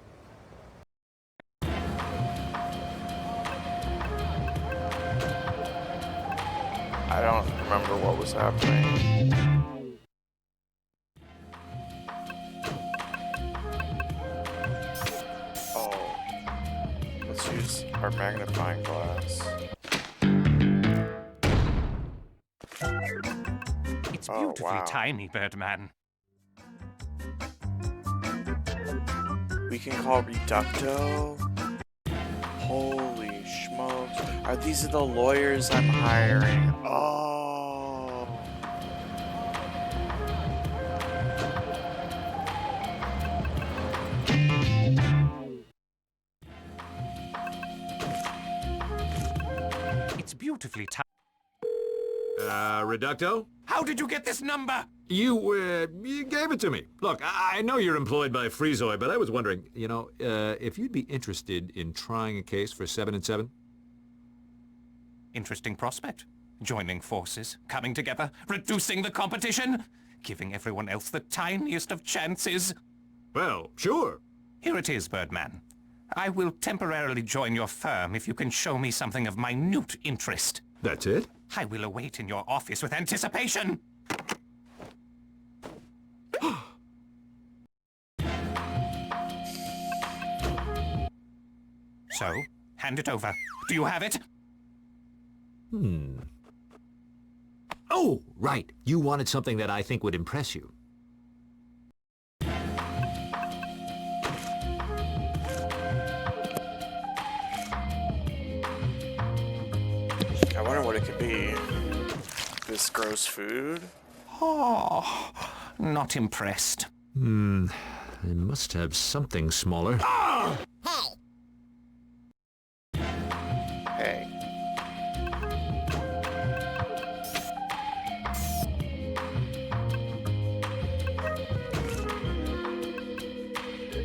I don't remember what was happening. Oh, let's use our magnifying glass. It's beautifully tiny, Birdman. We can call Reducto. Holy smokes. Are these the lawyers I'm hiring? Oh. It's beautifully tiny. Reducto? How did you get this number? You gave it to me. Look, I know you're employed by Freezoid, but I was wondering, if you'd be interested in trying a case for 7 and 7? Interesting prospect. Joining forces, coming together, reducing the competition, giving everyone else the tiniest of chances. Well, sure. Here it is, Birdman. I will temporarily join your firm if you can show me something of minute interest. That's it? I will await in your office with anticipation. So, hand it over. Do you have it? Oh, right. You wanted something that I think would impress you. I wonder what it could be. This gross food? Oh, not impressed. They must have something smaller. Hey.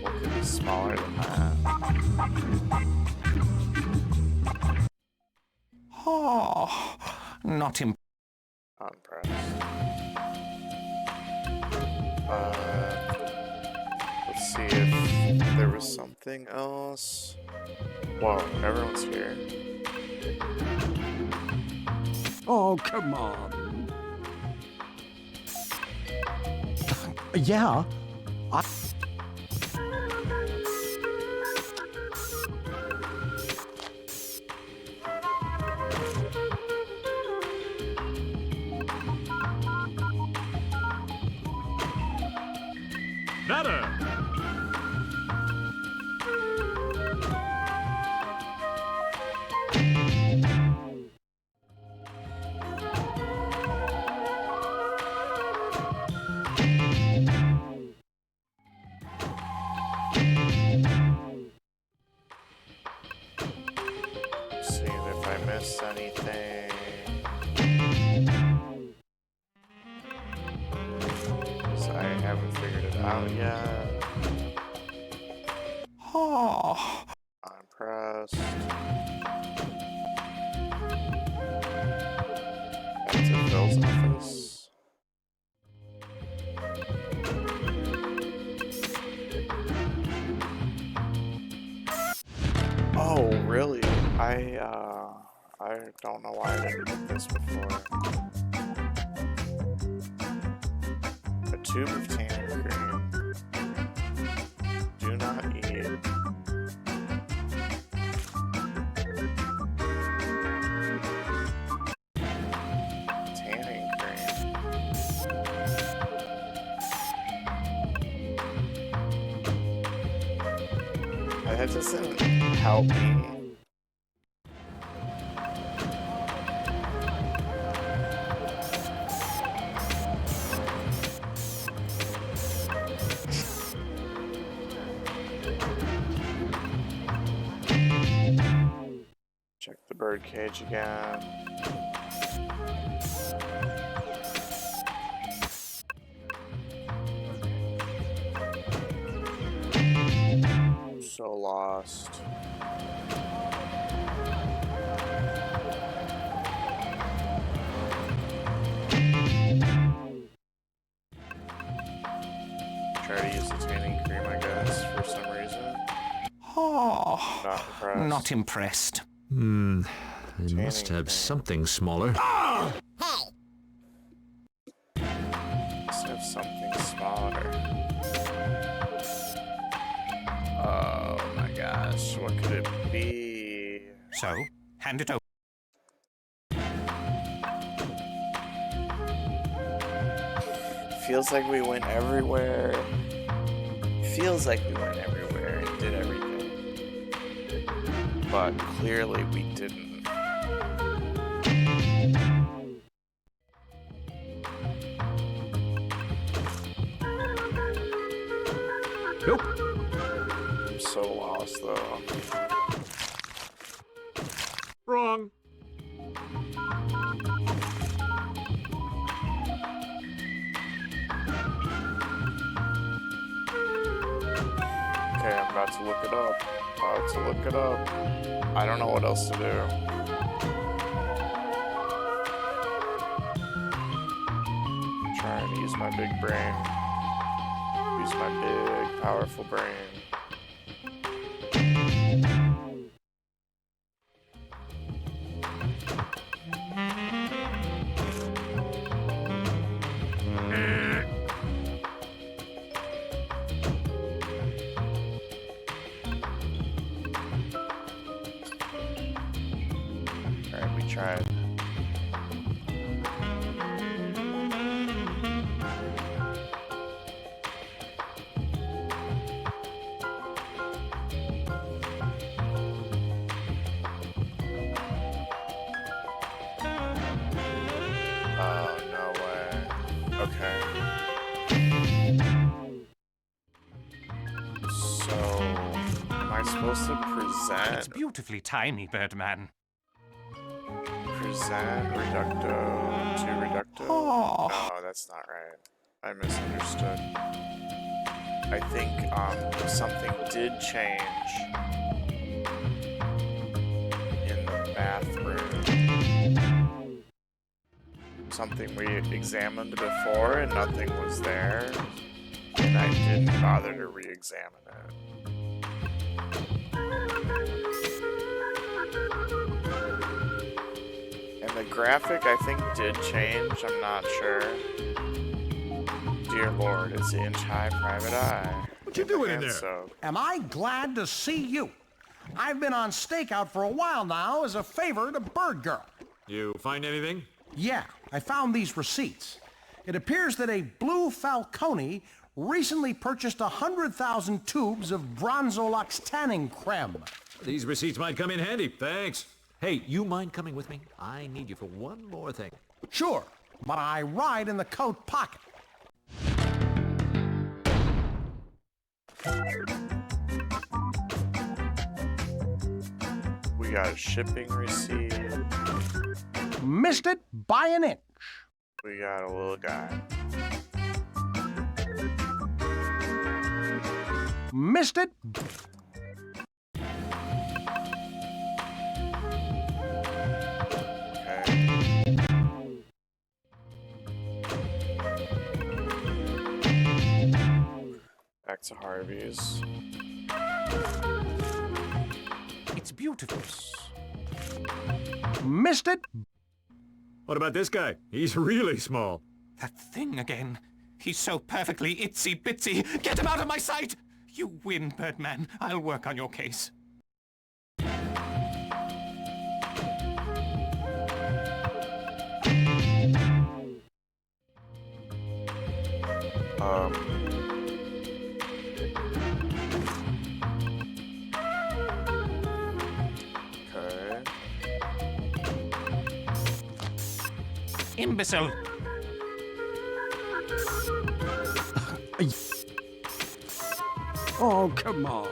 What could be smaller than that? Oh, not impressed. Let's see if there was something else. Whoa, everyone's here. Oh, come on. Yeah. Nada! Seeing if I missed anything. 'Cause I haven't figured it out yet. Oh. I'm impressed. Back to Phil's office. Oh, really? I don't know why I didn't get this before. A tube of tanning cream. Do not eat. Tanning cream. That doesn't help me. Check the bird cage again. So lost. Try to use the tanning cream, I guess, for some reason. Oh, Not impressed. not impressed. They must have something smaller. Must have something smaller. Oh my gosh, what could it be? So, hand it over. Feels like we went everywhere. Feels like we went everywhere and did everything. But clearly we didn't. Nope. I'm so lost though. Wrong. Okay, I'm about to look it up. About to look it up. I don't know what else to do. I'm trying to use my big brain. Use my big, powerful brain. Alright, we tried. supposed to present. It's beautifully tiny, Birdman. Present reducto to reducto. Oh. No, that's not right. I misunderstood. I think something did change in the bathroom. Something we examined before and nothing was there, and I didn't bother to re-examine it. And the graphic, I think, did change. I'm not sure. Dear Lord, it's the inch-high private eye. What you doing in there? So, Am I glad to see you? I've been on stakeout for a while now as a favor to Bird Girl. You find anything? Yeah, I found these receipts. It appears that a Blue Falcone recently purchased 100,000 tubes of Bronzolux tanning creme. These receipts might come in handy. Thanks. Hey, you mind coming with me? I need you for one more thing. Sure, but I ride in the coat pocket. we got a shipping receipt. Missed it by an inch. We got a little guy. Missed it. Back to Harvey's. It's beautiful. Missed it. What about this guy? He's really small. That thing again. He's so perfectly itsy-bitsy. Get him out of my sight! You win, Birdman. I'll work on your case. Okay. Imbecile. Oh, come on.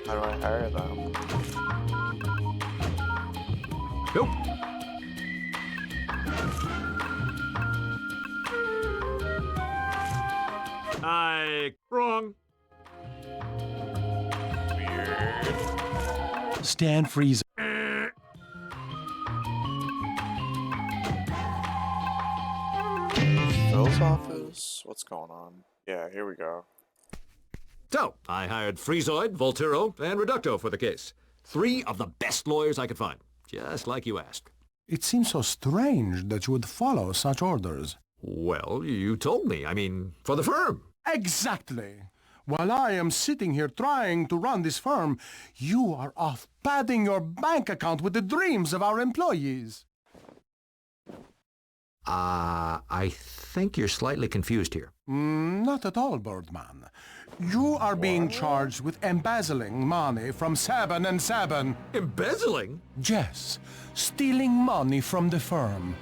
How do I hire them? Nope. Wrong. Stand freeze. Phil's office? What's going on? Yeah, here we go. So, I hired Freezoid, Volturo, and Reducto for the case. 3 of the best lawyers I could find, just like you asked. It seems so strange that you would follow such orders. Well, you told me. I mean, for the firm. Exactly. While I am sitting here trying to run this firm, you are off padding your bank account with the dreams of our employees. I think you're slightly confused here. Not at all, Birdman. You are being charged with embezzling money from Saban and Saban. Embezzling? Yes, stealing money from the firm.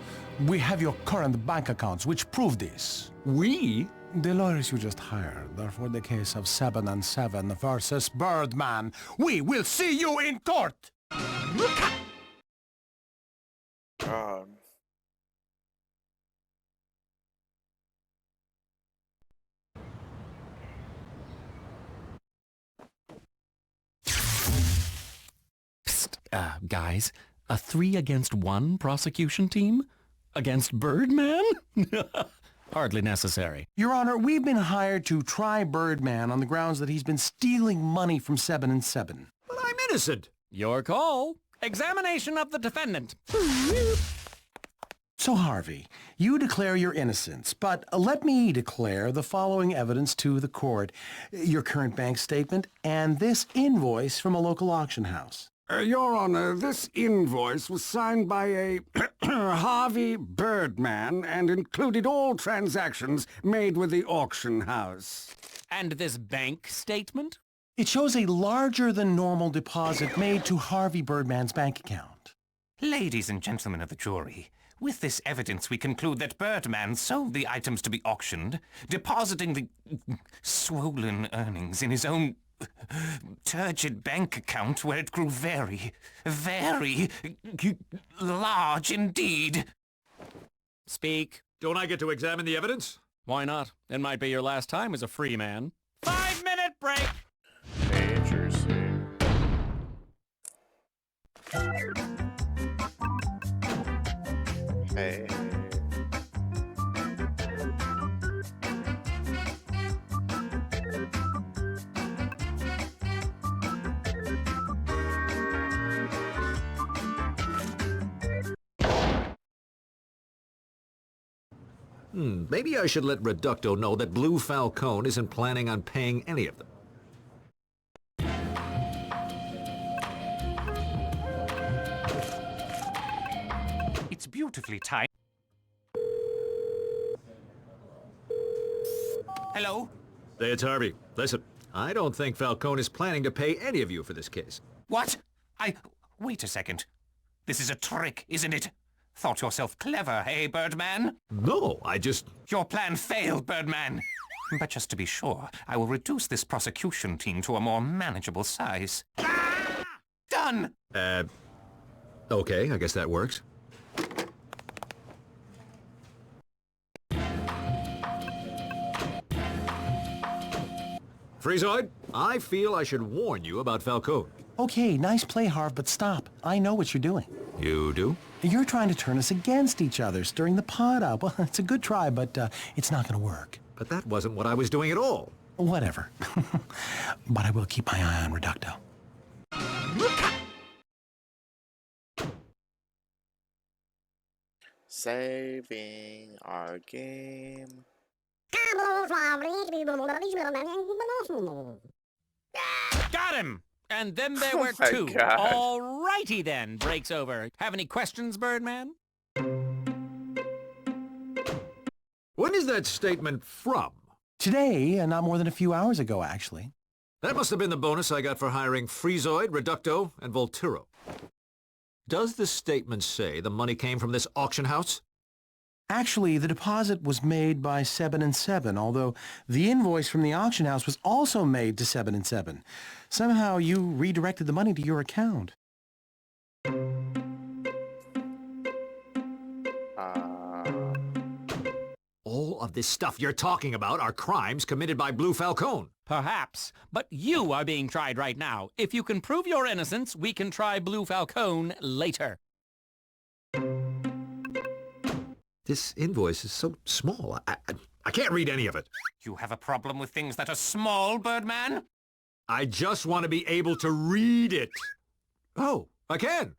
We have your current bank accounts, which prove this. We? The lawyers you just hired are for the case of Saban and Saban versus Birdman. We will see you in court! God. Guys, a 3-against-1 prosecution team? Against Birdman? Hardly necessary. Your Honor, we've been hired to try Birdman on the grounds that he's been stealing money from 7 and 7. But I'm innocent. Your call. Examination of the defendant. So, Harvey, you declare your innocence, but let me declare the following evidence to the court. Your current bank statement and this invoice from a local auction house. Your Honor, this invoice was signed by a Harvey Birdman and included all transactions made with the auction house. And this bank statement? It shows a larger-than-normal deposit made to Harvey Birdman's bank account. Ladies and gentlemen of the jury, with this evidence we conclude that Birdman sold the items to be auctioned, depositing the swollen earnings in his own turgid bank account where it grew very, very large indeed. Speak. Don't I get to examine the evidence? Why not? It might be your last time as a free man. 5-minute break! Major C. Hey. Maybe I should let Reducto know that Blue Falcone isn't planning on paying any of them. It's beautifully timed. Hello? Hey, it's Harvey. Listen, I don't think Falcone is planning to pay any of you for this case. What? Wait a second. This is a trick, isn't it? Thought yourself clever, hey, Birdman? No, I just... Your plan failed, Birdman. But just to be sure, I will reduce this prosecution team to a more manageable size. Done! Okay, I guess that works. Freezoid, I feel I should warn you about Falcone. Okay, nice play, Harv, but stop. I know what you're doing. You do? You're trying to turn us against each other, stirring the pot up. Well, it's a good try, but it's not going to work. But that wasn't what I was doing at all. Whatever. But I will keep my eye on Reducto. Saving our game. Got him! And then there were my two. God. Alrighty then, breaks over. Have any questions, Birdman? When is that statement from? Today, not more than a few hours ago, actually. That must have been the bonus I got for hiring Freezoid, Reducto, and Volturo. Does the statement say the money came from this auction house? Actually, the deposit was made by 7 and 7, although the invoice from the auction house was also made to 7 and 7. Somehow you redirected the money to your account. All of this stuff you're talking about are crimes committed by Blue Falcone. Perhaps, but you are being tried right now. If you can prove your innocence, we can try Blue Falcone later. This invoice is so small. I can't read any of it. You have a problem with things that are small, Birdman? I just want to be able to read it. Oh, I can.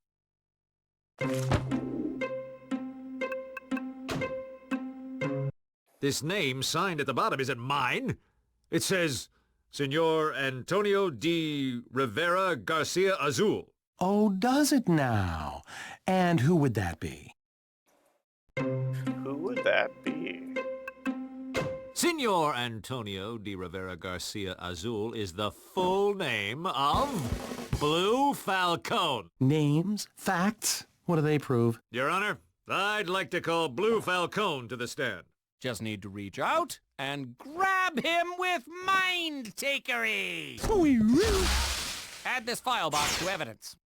This name signed at the bottom isn't mine. It says, Senor Antonio de Rivera Garcia Azul. Oh, does it now? And who would that be? Who would that be? Senor Antonio de Rivera Garcia Azul is the full name of Blue Falcone. Names? Facts? What do they prove? Your Honor, I'd like to call Blue Falcone to the stand. Just need to reach out and grab him with mind-takery. Add this file box to evidence.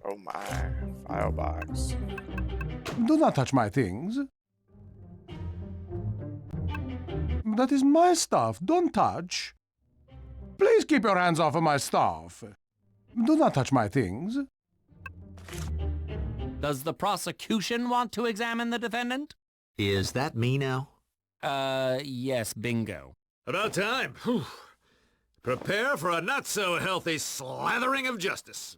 Oh my, file box. Do not touch my things. That is my stuff. Don't touch. Please keep your hands off of my stuff. Do not touch my things. Does the prosecution want to examine the defendant? Is that me now? Yes, bingo. About time. Whew. Prepare for a not-so-healthy slathering of justice.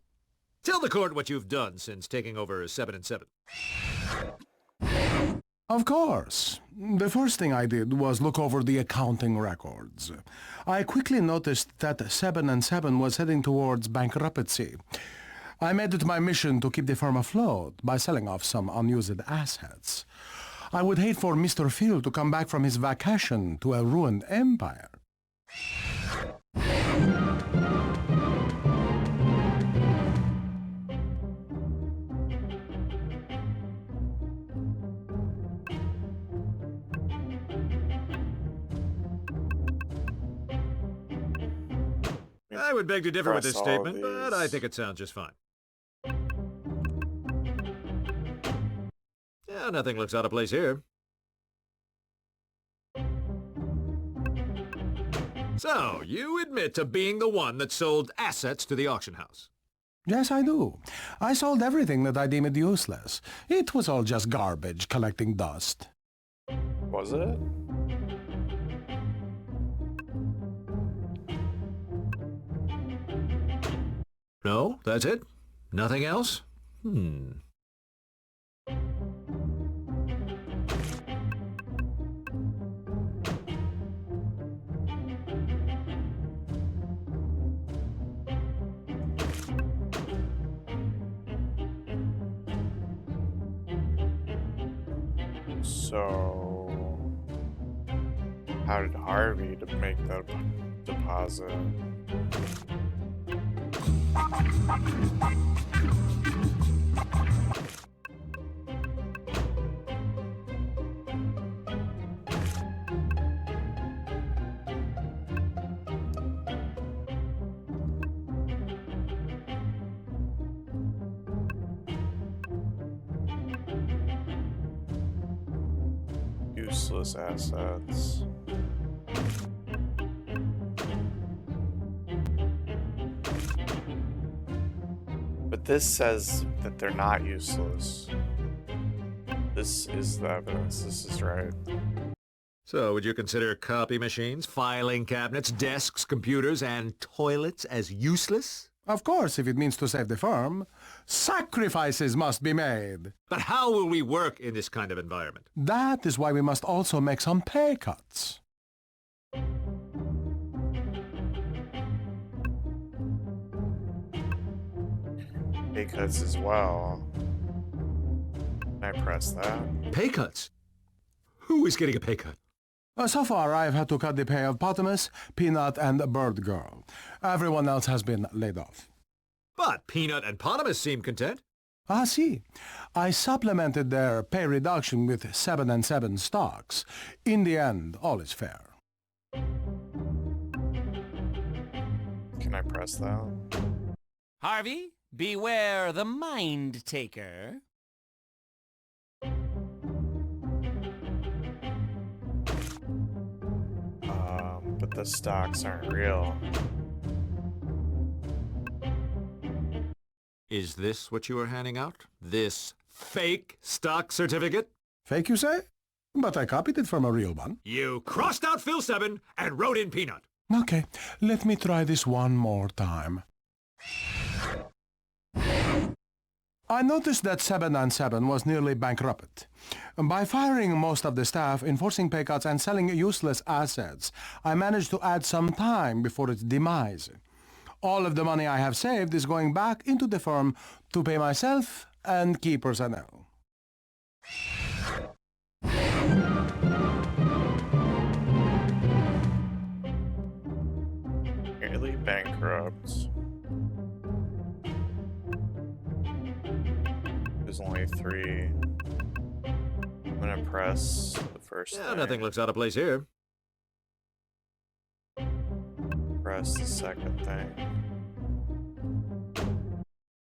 Tell the court what you've done since taking over 7 and 7. Of course. The first thing I did was look over the accounting records. I quickly noticed that 7 and 7 was heading towards bankruptcy. I made it my mission to keep the firm afloat by selling off some unused assets. I would hate for Mr. Phil to come back from his vacation to a ruined empire. I would beg to differ with press this all statement, of but I these. think it sounds just fine. Yeah, nothing looks out of place here. So, you admit to being the one that sold assets to the auction house. Yes, I do. I sold everything that I deemed useless. It was all just garbage collecting dust. Was it? No, that's it? Nothing else? So, how did Harvey to make that deposit? Useless assets. But this says that they're not useless. This is the evidence. This is right. So, would you consider copy machines, filing cabinets, desks, computers, and toilets as useless? Of course, if it means to save the firm, sacrifices must be made. But how will we work in this kind of environment? That is why we must also make some pay cuts. Pay cuts as well. Can I press that? Pay cuts? Who is getting a pay cut? So far, I've had to cut the pay of Potamus, Peanut, and Bird Girl. Everyone else has been laid off. But Peanut and Potamus seem content. Ah, see. I supplemented their pay reduction with 7 and 7 stocks. In the end, all is fair. Can I press that? Harvey, beware the mind taker. But the stocks aren't real. Is this what you are handing out? This fake stock certificate? Fake, you say? But I copied it from a real one. You crossed out Phil 7 and wrote in Peanut. Okay, let me try this one more time. I noticed that 7 and 7 was nearly bankrupt. By firing most of the staff, enforcing pay cuts, and selling useless assets, I managed to add some time before its demise. All of the money I have saved is going back into the firm to pay myself and key personnel. Nearly bankrupt. There's only 3. I'm gonna press the first Yeah, thing. nothing looks out of place here. Press the second thing.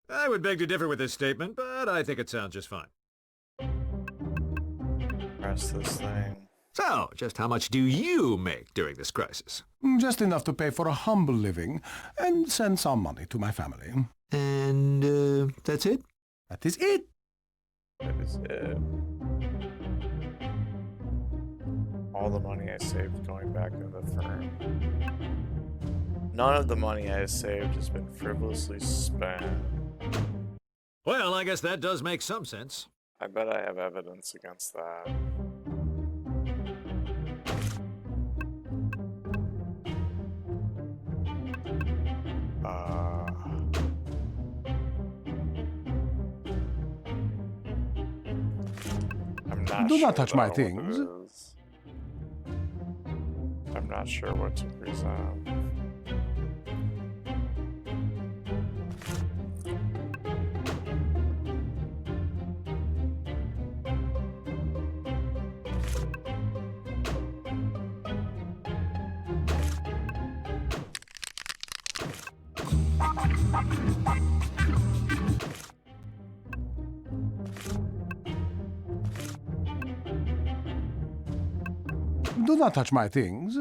I would beg to differ with this statement, but I think it sounds just fine. Press this thing. So, just how much do you make during this crisis? Just enough to pay for a humble living and send some money to my family. And, that's it? That is it. That is it. All the money I saved going back into the firm. None of the money I saved has been frivolously spent. Well, I guess that does make some sense. I bet I have evidence against that. I'm not Do sure not touch my though what things. it is. I'm not sure what to present. Do not touch my things.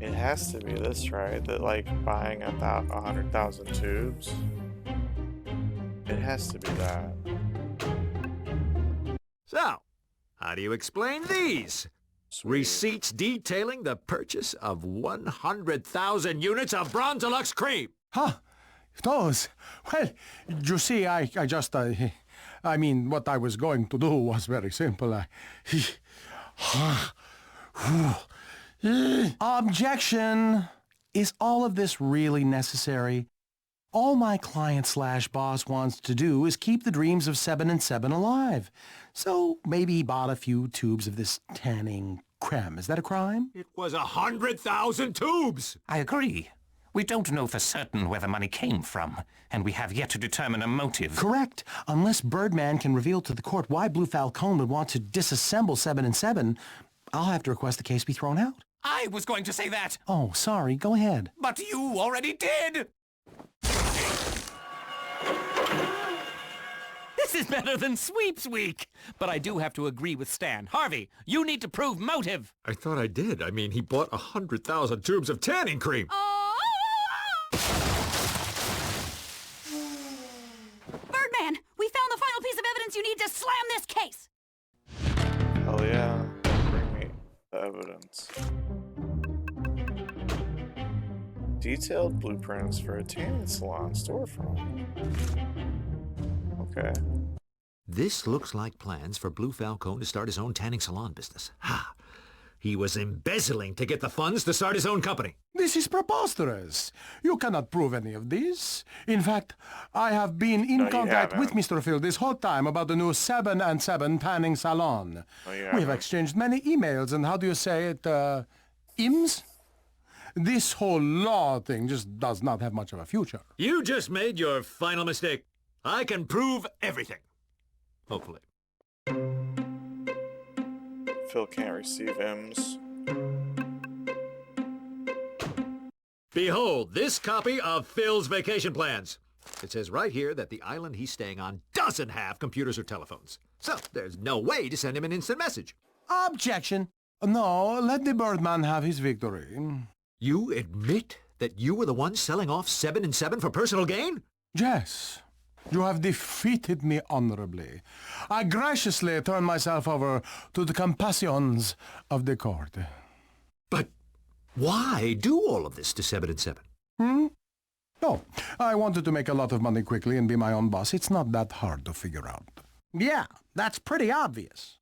It has to be this, right? That like buying 100,000 tubes. It has to be that. So, how do you explain these? Receipts detailing the purchase of 100,000 units of Bronze Deluxe cream. Huh? Those? Well, you see, I mean, what I was going to do was very simple. Objection! Is all of this really necessary? All my client/boss wants to do is keep the dreams of 7 and 7 alive. So maybe he bought a few tubes of this tanning creme. Is that a crime? It was 100,000 tubes! I agree. We don't know for certain where the money came from, and we have yet to determine a motive. Correct. Unless Birdman can reveal to the court why Blue Falcone would want to disassemble 7 and 7, I'll have to request the case be thrown out. I was going to say that! Oh, sorry. Go ahead. But you already did! This is better than Sweeps Week! But I do have to agree with Stan. Harvey, you need to prove motive! I thought I did. I mean, he bought 100,000 tubes of tanning cream. Birdman, we found the final piece of evidence you need to slam this case! Hell yeah. Bring me the evidence. Detailed blueprints for a tanning salon storefront. Okay. This looks like plans for Blue Falcone to start his own tanning salon business. Ha! He was embezzling to get the funds to start his own company. This is preposterous. You cannot prove any of this. In fact, I have been in contact with Mr. Phil this whole time about the new 7 and 7 tanning salon. We have exchanged many emails, and how do you say it, IMS? This whole law thing just does not have much of a future. You just made your final mistake. I can prove everything. Hopefully. Phil can't receive IMS. Behold, this copy of Phil's vacation plans. It says right here that the island he's staying on doesn't have computers or telephones. So there's no way to send him an instant message. Objection. No, let the Birdman have his victory. You admit that you were the one selling off 7 and 7 for personal gain? Yes. You have defeated me honorably. I graciously turn myself over to the compassions of the court. But why do all of this to 7 and 7? Oh, I wanted to make a lot of money quickly and be my own boss. It's not that hard to figure out. Yeah, that's pretty obvious.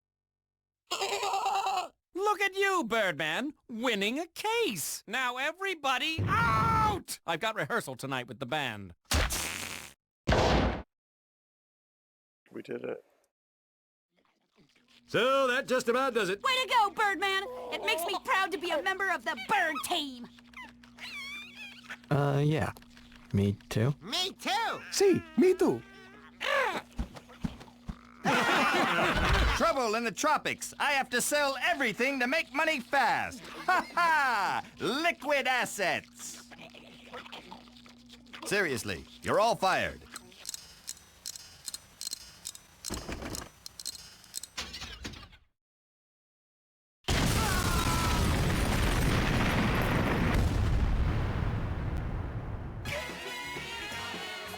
Look at you, Birdman, winning a case. Now everybody out! I've got rehearsal tonight with the band. We did it. So that just about does it. Way to go, Birdman! It makes me proud to be a member of the Bird team! Yeah. Me too. Me too! See, me too. Trouble in the tropics. I have to sell everything to make money fast. Ha ha! Liquid assets. Seriously, you're all fired.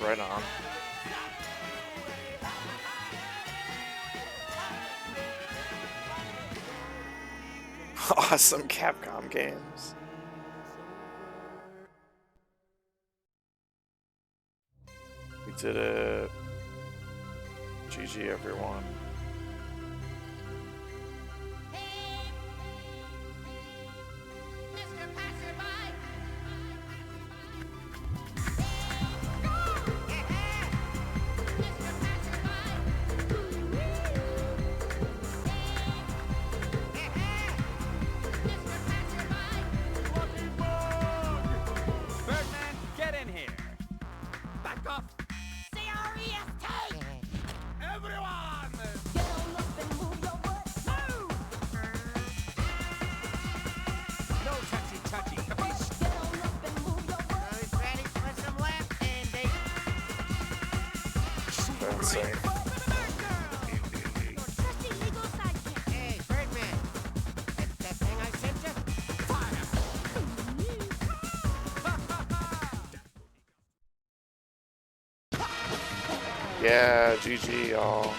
Right on. Awesome Capcom games. We did it. GG everyone. Birdman, get in here. Back up. C-R-E-S-T! Everyone, insane. Hey, Birdman. That thing I sent you? Yeah, GG, y'all.